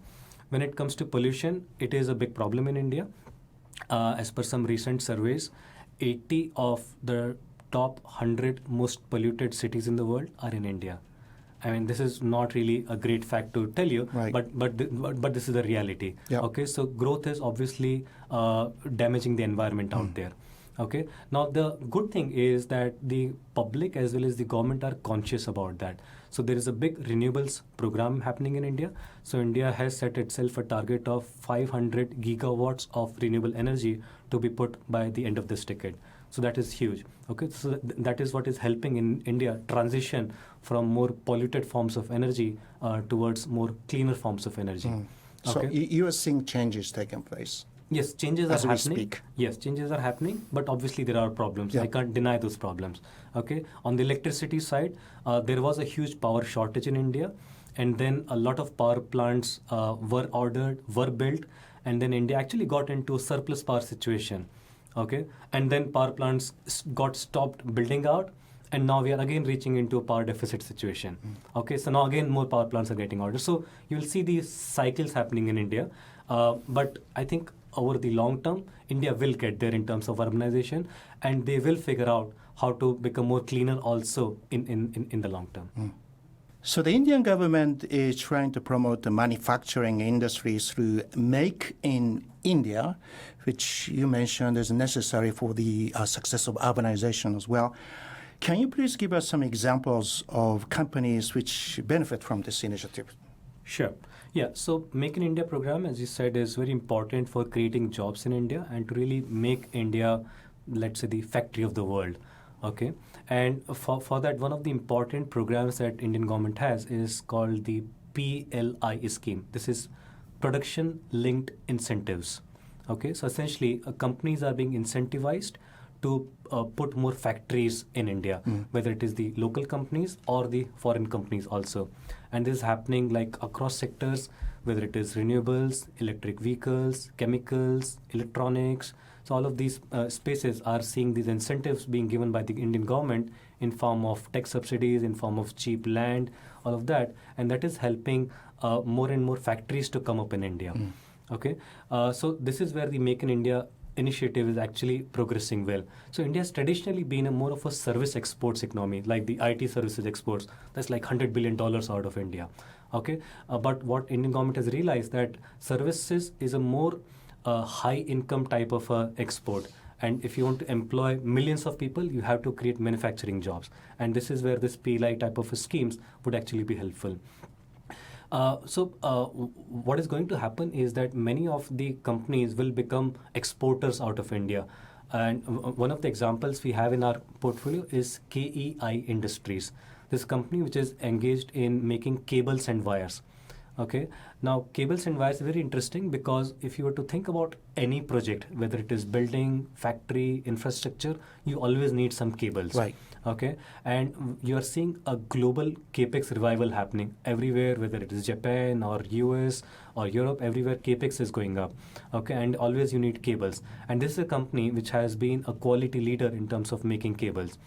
When it comes to pollution, it is a big problem in India. As per some recent surveys, 80 of the top 100 most polluted cities in the world are in India. I mean, this is not really a great fact to tell you, right. but this is the reality. Yep. Okay, so growth is obviously damaging the environment out there. Okay, now the good thing is that the public as well as the government are conscious about that. So there is a big renewables program happening in India. So India has set itself a target of 500 gigawatts of renewable energy to be put by the end of this decade. So that is huge. Okay, so that is what is helping in India transition from more polluted forms of energy towards more cleaner forms of energy. Okay. So you are seeing changes taking place. Yes, changes as are we happening. Speak. Yes, changes are happening, but obviously there are problems. Yeah. I can't deny those problems. Okay, on the electricity side, there was a huge power shortage in India, and then a lot of power plants were ordered, were built, and then India actually got into a surplus power situation. Okay, and then power plants got stopped building out, and now we are again reaching into a power deficit situation. Okay, so now again more power plants are getting ordered. So you will see these cycles happening in India, but I think over the long term, India will get there in terms of urbanization, and they will figure out how to become more cleaner also in the long term. So the Indian government is trying to promote the manufacturing industries through Make in India, which you mentioned is necessary for the success of urbanization as well. Can you please give us some examples of companies which benefit from this initiative? Sure. Yeah, so Make in India program, as you said, is very important for creating jobs in India and to really make India, let's say, the factory of the world. Okay, and for that, one of the important programs that Indian government has is called the PLI scheme. This is production linked incentives. Okay, so essentially companies are being incentivized to put more factories in India, whether it is the local companies or the foreign companies also. And this is happening like across sectors, whether it is renewables, electric vehicles, chemicals, electronics. So all of these spaces are seeing these incentives being given by the Indian government in form of tax subsidies, in form of cheap land, all of that. And that is helping more and more factories to come up in India. Okay, so this is where the Make in India initiative is actually progressing well. So India has traditionally been more of a service exports economy, like the IT services exports. That's like $100 billion out of India. Okay, but what Indian government has realized that services is a more high income type of export. And if you want to employ millions of people, you have to create manufacturing jobs. And this is where this PLI type of schemes would actually be helpful. What is going to happen is that many of the companies will become exporters out of India. And one of the examples we have in our portfolio is KEI Industries. This company which is engaged in making cables and wires. Okay. Now, cables and wires is very interesting because if you were to think about any project, whether it is building, factory, infrastructure, you always need some cables. Right. Okay, and you are seeing a global capex revival happening everywhere, whether it is Japan or US or Europe. Everywhere capex is going up. Okay, and always you need cables. And this is a company which has been a quality leader in terms of making cables.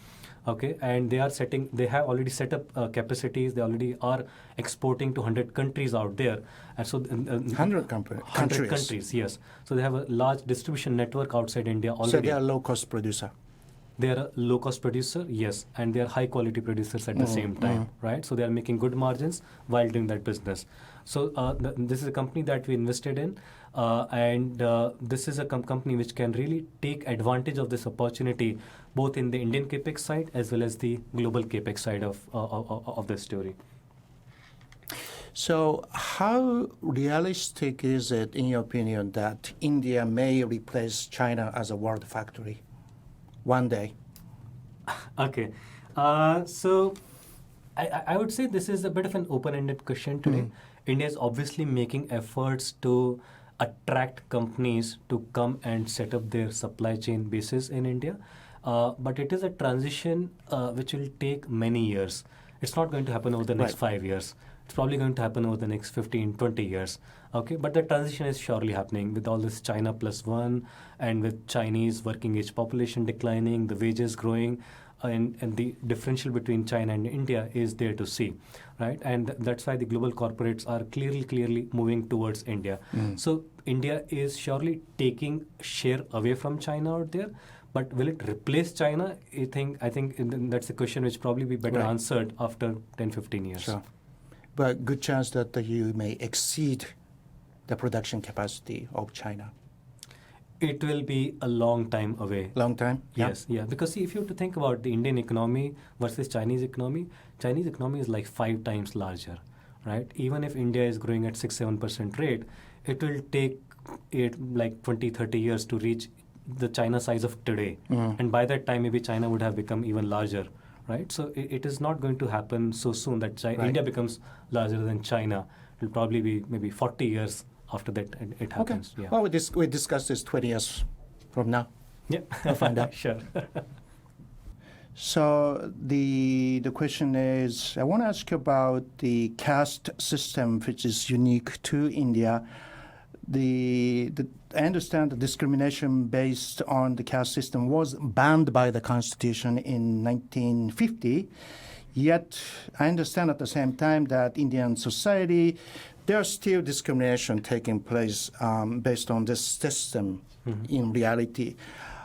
Okay, and they have already set up capacities. They already are exporting to 100 countries out there. And so 100 countries, yes. So they have a large distribution network outside India already. So they are low-cost producer. They are a low-cost producer, yes, and they are high-quality producers at the same time, right? So they are making good margins while doing that business. So this is a company that we invested in, and this is a company which can really take advantage of this opportunity, both in the Indian capex side as well as the global capex side of this story. So how realistic is it, in your opinion, that India may replace China as a world factory one day? Okay. So I would say this is a bit of an open-ended question today. India is obviously making efforts to attract companies to come and set up their supply chain bases in India. But it is a transition which will take many years. It's not going to happen over the next 5 years. It's probably going to happen over the next 15, 20 years. Okay, but the transition is surely happening with all this China plus one and with Chinese working age population declining, the wages growing, and the differential between China and India is there to see, right? And that's why the global corporates are clearly moving towards India. So India is surely taking share away from China out there. But will it replace China? I think that's a question which probably be better answered after 10, 15 years. Sure. But good chance that you may exceed the production capacity of China. It will be a long time away. Long time? Yes, yeah. Because see, if you have to think about the Indian economy versus Chinese economy is like 5 times larger, right? Even if India is growing at 6-7% rate, it will take it like 20, 30 years to reach the China size of today. And by that time, maybe China would have become even larger, right? So it is not going to happen so soon that India becomes larger than China. It will probably be maybe 40 years after that it happens. Okay. Yeah. Well, we discuss this 20 years from now. Yeah. We'll find out. Sure. So the question is, I want to ask you about the caste system, which is unique to India. I understand the discrimination based on the caste system was banned by the Constitution in 1950. Yet, I understand at the same time that Indian society, there's still discrimination taking place based on this system in reality.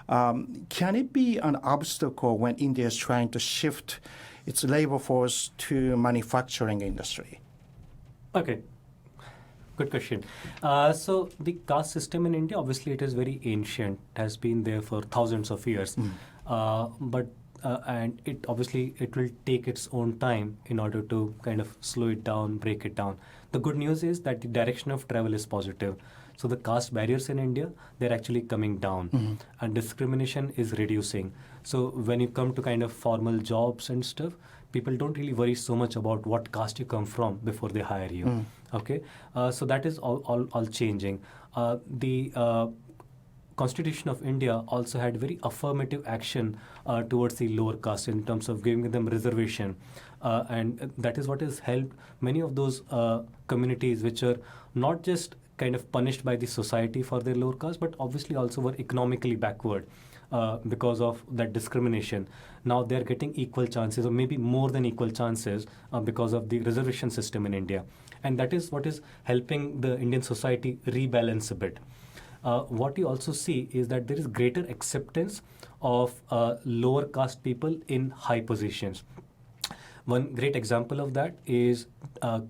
Can it be an obstacle when India is trying to shift its labor force to manufacturing industry? Okay. Good question. So the caste system in India, obviously it is very ancient. It has been there for thousands of years. And it will take its own time in order to kind of slow it down, break it down. The good news is that the direction of travel is positive. So the caste barriers in India, they're actually coming down and discrimination is reducing. So when you come to kind of formal jobs and stuff, people don't really worry so much about what caste you come from before they hire you. Okay, so that is all changing. The Constitution of India also had very affirmative action towards the lower caste in terms of giving them reservation, and that is what has helped many of those communities which are not just kind of punished by the society for their lower caste, but obviously also were economically backward. Because of that discrimination. Now they're getting equal chances, or maybe more than equal chances, because of the reservation system in India. And that is what is helping the Indian society rebalance a bit. What you also see is that there is greater acceptance of lower caste people in high positions. One great example of that is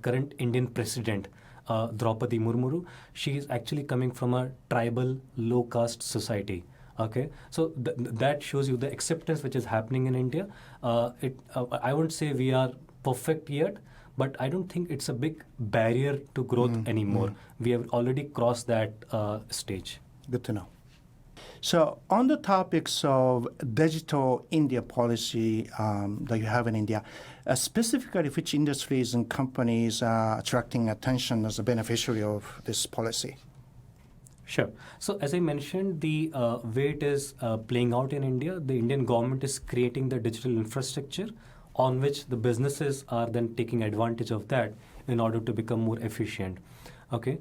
current Indian president, Draupadi Murmuru. She is actually coming from a tribal low caste society. Okay, so that shows you the acceptance which is happening in India. I won't say we are perfect yet, but I don't think it's a big barrier to growth anymore. We have already crossed that stage. Good to know. So on the topics of digital India policy that you have in India, specifically which industries and companies are attracting attention as a beneficiary of this policy? Sure. So as I mentioned, the way it is playing out in India, the Indian government is creating the digital infrastructure on which the businesses are then taking advantage of that in order to become more efficient. Okay,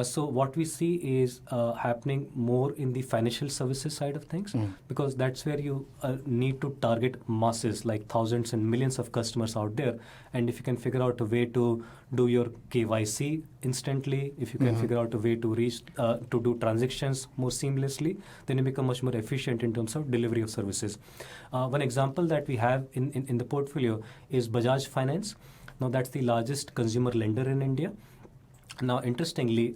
so what we see is happening more in the financial services side of things, because that's where you need to target masses, like thousands and millions of customers out there. And if you can figure out a way to do your KYC instantly, if you can figure out a way to reach to do transactions more seamlessly, then you become much more efficient in terms of delivery of services. One example that we have in the portfolio is Bajaj Finance. Now that's the largest consumer lender in India. Now, interestingly,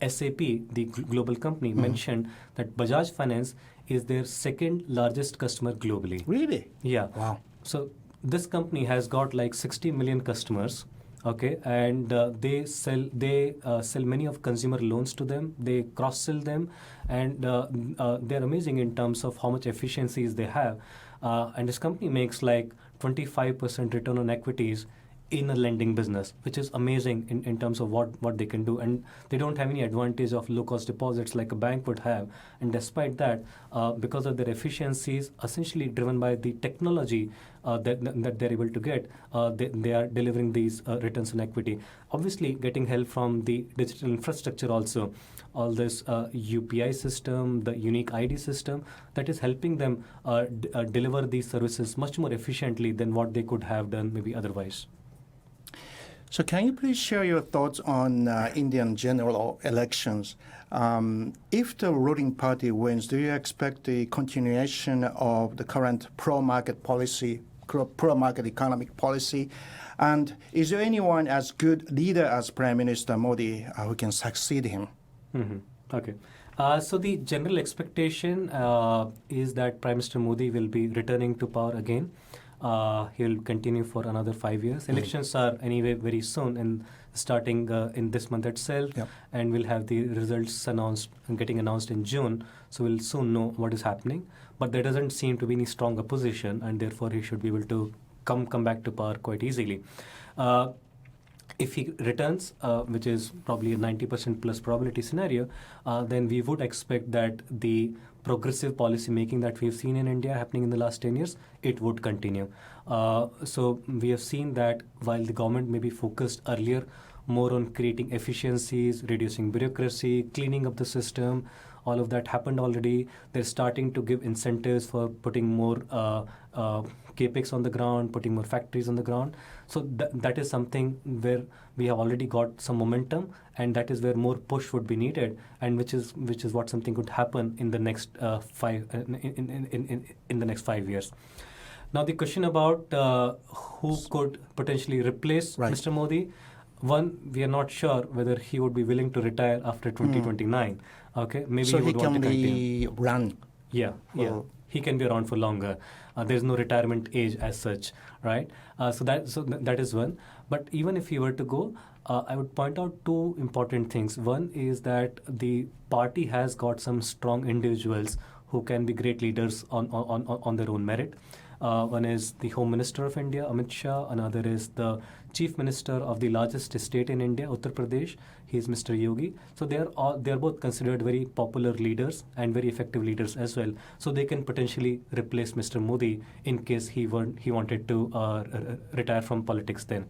SAP, the global company, mentioned that Bajaj Finance is their second largest customer globally. Really? Yeah. Wow. So this company has got like 60 million customers, okay, and they sell many of consumer loans to them. They cross-sell them, and they're amazing in terms of how much efficiencies they have. And this company makes like 25% return on equities in a lending business, which is amazing in terms of what they can do. And they don't have any advantage of low-cost deposits like a bank would have. And despite that, because of their efficiencies, essentially driven by the technology that they're able to get, they are delivering these returns on equity. Obviously, getting help from the digital infrastructure also, all this UPI system, the unique ID system, that is helping them deliver these services much more efficiently than what they could have done maybe otherwise. So can you please share your thoughts on Indian general elections? If the ruling party wins, do you expect the continuation of the current pro-market policy, pro-market economic policy? And is there anyone as good leader as Prime Minister Modi who can succeed him? Okay. So the general expectation is that Prime Minister Modi will be returning to power again. He'll continue for another 5 years. Elections are anyway very soon, and starting in this month itself, and we'll have the results getting announced in June. So we'll soon know what is happening. But there doesn't seem to be any strong opposition, and therefore he should be able to come back to power quite easily. If he returns, which is probably a 90% plus probability scenario, then we would expect that the progressive policy making that we've seen in India happening in the last 10 years, it would continue. So we have seen that while the government may be focused earlier more on creating efficiencies, reducing bureaucracy, cleaning up the system, all of that happened already. They're starting to give incentives for putting more capex on the ground, putting more factories on the ground. So that is something where we have already got some momentum, and that is where more push would be needed, and which is what something could happen in the next in the next 5 years. Now the question about who could potentially replace Mr. Modi. One, we are not sure whether he would be willing to retire after 2029. Okay, maybe so he would want to continue. Run. Yeah. He can be around for longer. There's no retirement age as such, right? So that is one. But even if he were to go, I would point out two important things. One is that the party has got some strong individuals who can be great leaders on their own merit. One is the Home Minister of India, Amit Shah. Another is the Chief Minister of the largest state in India, Uttar Pradesh. He is Mr. Yogi. So they are both considered very popular leaders and very effective leaders as well. So they can potentially replace Mr. Modi in case he wanted to retire from politics then.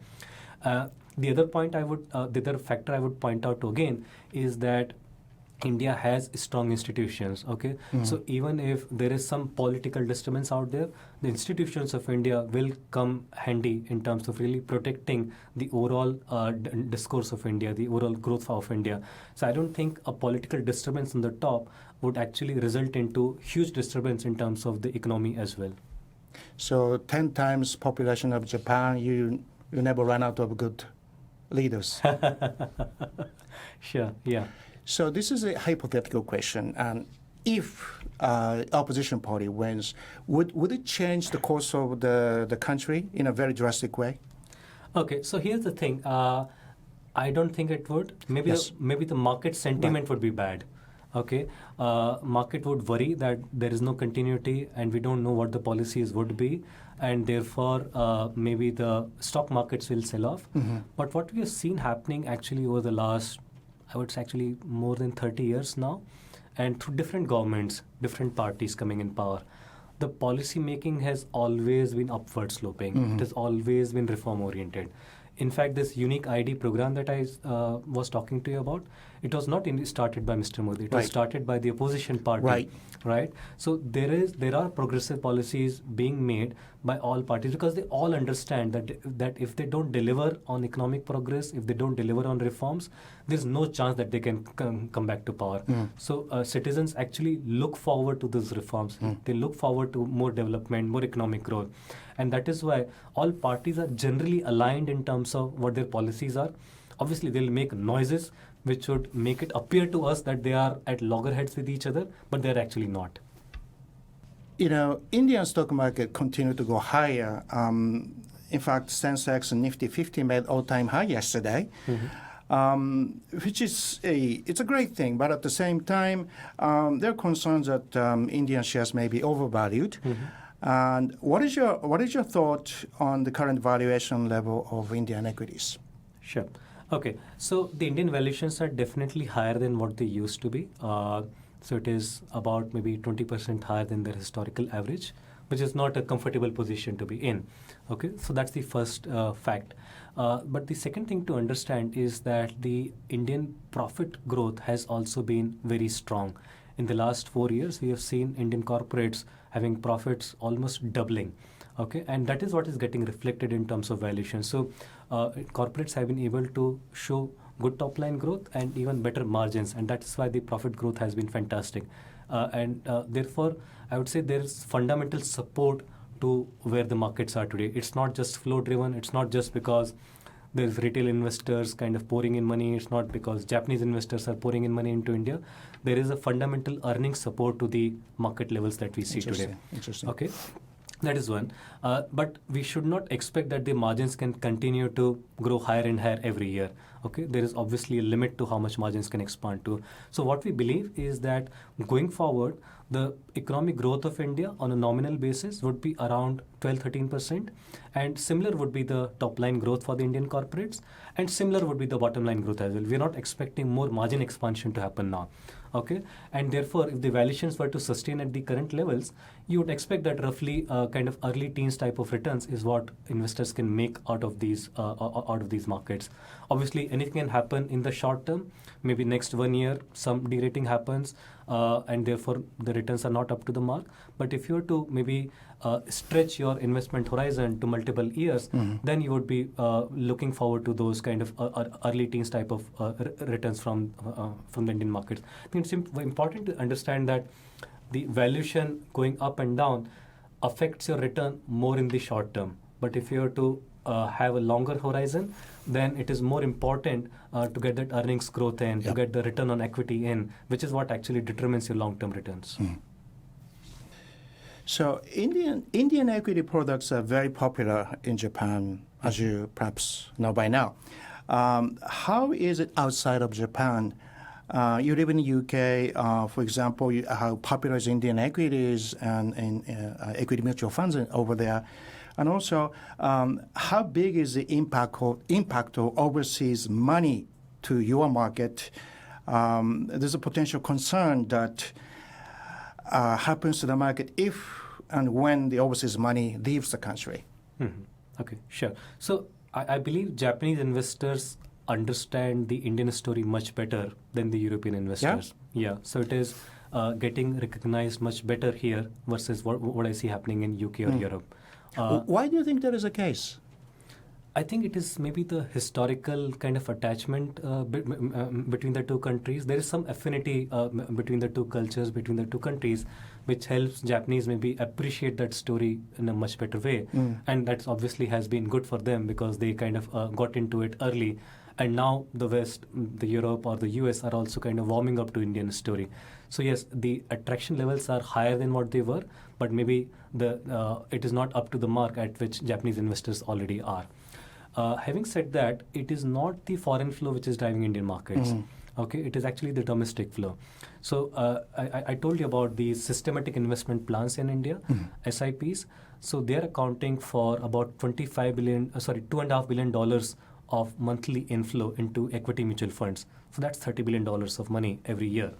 The other factor I would point out again is that India has strong institutions, okay? So even if there is some political disturbance out there, the institutions of India will come handy in terms of really protecting the overall discourse of India, the overall growth of India. So I don't think a political disturbance on the top would actually result into huge disturbance in terms of the economy as well. So 10 times population of Japan, you never run out of good leaders. Sure, yeah. So this is a hypothetical question, and if opposition party wins, would it change the course of the country in a very drastic way? Okay, so here's the thing. I don't think it would. Maybe the market sentiment would be bad. Okay, market would worry that there is no continuity and we don't know what the policies would be, and therefore maybe the stock markets will sell off. But what we have seen happening actually over the last, I would say actually more than 30 years now, and through different governments, different parties coming in power, the policy making has always been upward sloping. It has always been reform oriented. In fact, this unique ID program that I was talking to you about, it was not started by Mr. Modi. It was started by the opposition party. Right. So there are progressive policies being made by all parties because they all understand that if they don't deliver on economic progress, if they don't deliver on reforms, there's no chance that they can come back to power. So citizens actually look forward to those reforms. They look forward to more development, more economic growth. And that is why all parties are generally aligned in terms of what their policies are. Obviously, they'll make noises which would make it appear to us that they are at loggerheads with each other, but they're actually not. Indian stock market continue to go higher. In fact, Sensex and Nifty 50 made all-time high yesterday, which is it's a great thing. But at the same time, there are concerns that Indian shares may be overvalued. And what is your thought on the current valuation level of Indian equities? Sure. Okay, so the Indian valuations are definitely higher than what they used to be. So it is about maybe 20% higher than their historical average, which is not a comfortable position to be in. Okay, so that's the first fact. But the second thing to understand is that the Indian profit growth has also been very strong. In the last 4 years, we have seen Indian corporates having profits almost doubling. Okay, and that is what is getting reflected in terms of valuation. So corporates have been able to show good top line growth and even better margins, and that is why the profit growth has been fantastic. And therefore, I would say there is fundamental support to where the markets are today. It's not just flow driven. It's not just because there's retail investors kind of pouring in money. It's not because Japanese investors are pouring in money into India. There is a fundamental earning support to the market levels that we see today. Interesting. Okay. That is one. But we should not expect that the margins can continue to grow higher and higher every year. Okay, there is obviously a limit to how much margins can expand to. So what we believe is that going forward, the economic growth of India on a nominal basis would be around 12-13%, and similar would be the top line growth for the Indian corporates, and similar would be the bottom line growth as well. We're not expecting more margin expansion to happen now. Okay, and therefore, if the valuations were to sustain at the current levels, you would expect that roughly kind of early teens type of returns is what investors can make out of these markets. Obviously, anything can happen in the short term. Maybe next 1 year, some derating happens, and therefore the returns are not up to the mark. But if you were to maybe stretch your investment horizon to multiple years, then you would be looking forward to those kind of early teens type of returns from the Indian markets. I think it's important to understand that the valuation going up and down affects your return more in the short term. But if you were to have a longer horizon, then it is more important to get that earnings growth in, to get the return on equity in, which is what actually determines your long-term returns. So Indian equity products are very popular in Japan, as you perhaps know by now. How is it outside of Japan? You live in the UK, for example, how popular is Indian equities and equity mutual funds over there? And also, how big is the impact of overseas money to your market? There's a potential concern that happens to the market if and when the overseas money leaves the country. Okay, sure. So I believe Japanese investors understand the Indian story much better than the European investors. Yeah. So it is getting recognized much better here versus what I see happening in UK or Europe. Why do you think that is the case? I think it is maybe the historical kind of attachment between the two countries. There is some affinity between the two cultures, between the two countries, which helps Japanese maybe appreciate that story in a much better way. And that obviously has been good for them because they kind of got into it early. And now the West, the Europe or the US are also kind of warming up to Indian story. So yes, the attraction levels are higher than what they were, but maybe it is not up to the mark at which Japanese investors already are. Having said that, it is not the foreign flow which is driving Indian markets. Okay, it is actually the domestic flow. So I told you about the systematic investment plans in India, SIPs. So they are accounting for about $2.5 billion of monthly inflow into equity mutual funds. So that's $30 billion of money every year.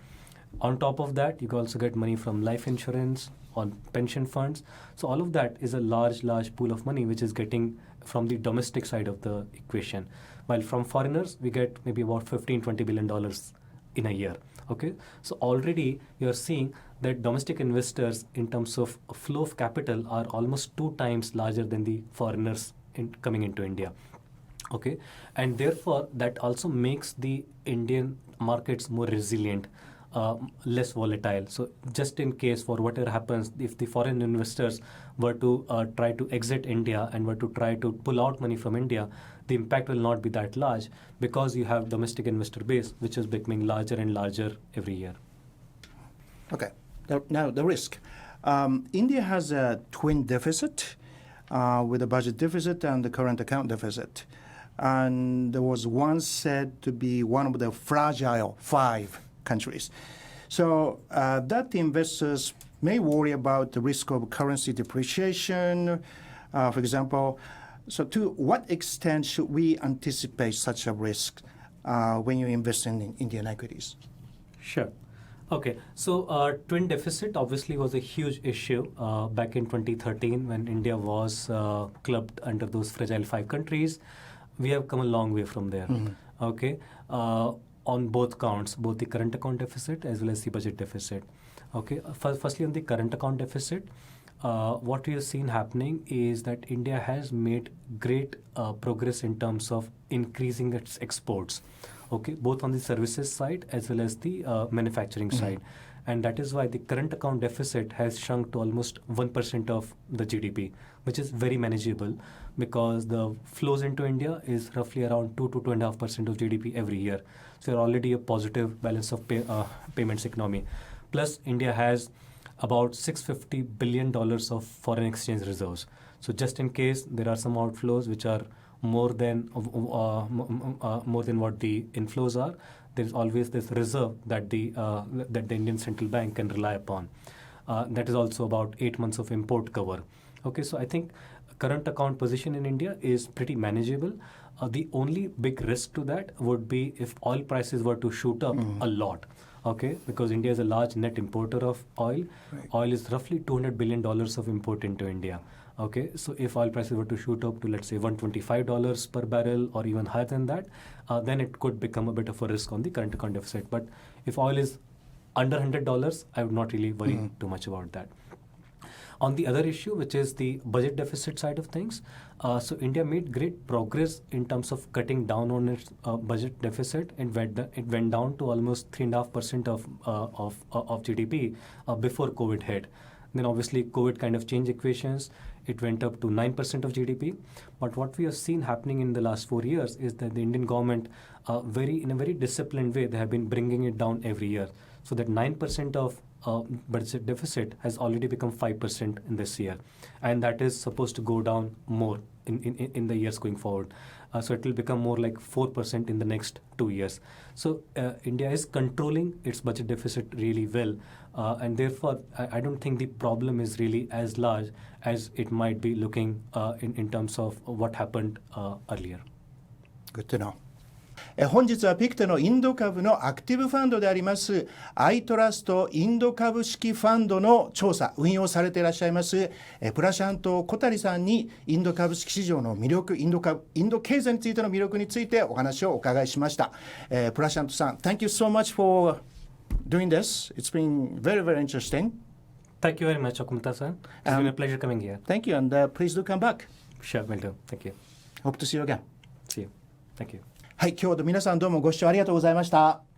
On top of that, you can also get money from life insurance, on pension funds. So all of that is a large pool of money which is getting from the domestic side of the equation. While from foreigners, we get maybe about $15-20 billion in a year. Okay, so already you're seeing that domestic investors in terms of flow of capital are almost 2 times larger than the foreigners coming into India. Okay, and therefore that also makes the Indian markets more resilient, less volatile. So just in case for whatever happens, if the foreign investors were to try to exit India and were to try to pull out money from India, the impact will not be that large because you have domestic investor base which is becoming larger and larger every year. Okay, now the risk. India has a twin deficit with a budget deficit and the current account deficit. And there was once said to be one of the fragile 5 countries. So that investors may worry about the risk of currency depreciation, for example. So to what extent should we anticipate such a risk when you invest in Indian equities? Sure. Okay, so twin deficit obviously was a huge issue back in 2013 when India was clubbed under those fragile 5 countries. We have come a long way from there. Okay, on both counts, both the current account deficit as well as the budget deficit. Okay, firstly on the current account deficit, what we have seen happening is that India has made great progress in terms of increasing its exports. Okay, both on the services side as well as the manufacturing side. And that is why the current account deficit has shrunk to almost 1% of the GDP, which is very manageable because the flows into India is roughly around 2 to 2.5% of GDP every year. So you're already a positive balance of payments economy. Plus, India has about $650 billion of foreign exchange reserves. So just in case there are some outflows which are more than what the inflows are, there is always this reserve that the Indian central bank can rely upon. That is also about 8 months of import cover. Okay, so I think current account position in India is pretty manageable. The only big risk to that would be if oil prices were to shoot up a lot. Okay, because India is a large net importer of oil. Right. Oil is roughly $200 billion of import into India. Okay, so if oil prices were to shoot up to, let's say, $125 per barrel or even higher than that, then it could become a bit of a risk on the current account deficit. But if oil is under $100, I would not really worry too much about that. On the other issue, which is the budget deficit side of things, so India made great progress in terms of cutting down on its budget deficit. It went down to almost 3.5% of GDP before COVID hit. Then obviously COVID kind of changed equations. It went up to 9% of GDP. But what we have seen happening in the last 4 years is that the Indian government, in a very disciplined way, they have been bringing it down every year. So that 9% of budget deficit has already become 5% in this year. And that is supposed to go down more in the years going forward. So it will become more like 4% in the next 2 years. So India is controlling its budget deficit really well. And therefore, I don't think the problem is really as large as it might be looking in terms of what happened earlier. Good to know. 本日はピクテのインド株のアクティブファンドでありますiTrustインド株式ファンドの調査運用されていらっしゃいますプラシャント小谷さんにインド株式市場の魅力インド経済についての魅力についてお話をお伺いしました、プラシャントさん Thank you so much for doing this. It's been very, very interesting. Thank you very much, Okamata-san. It's been a pleasure coming here. Thank you, and please do come back. Sure, will do. Thank you. Hope to see you again. See you. Thank you. はい、今日皆さんどうもご視聴ありがとうございました。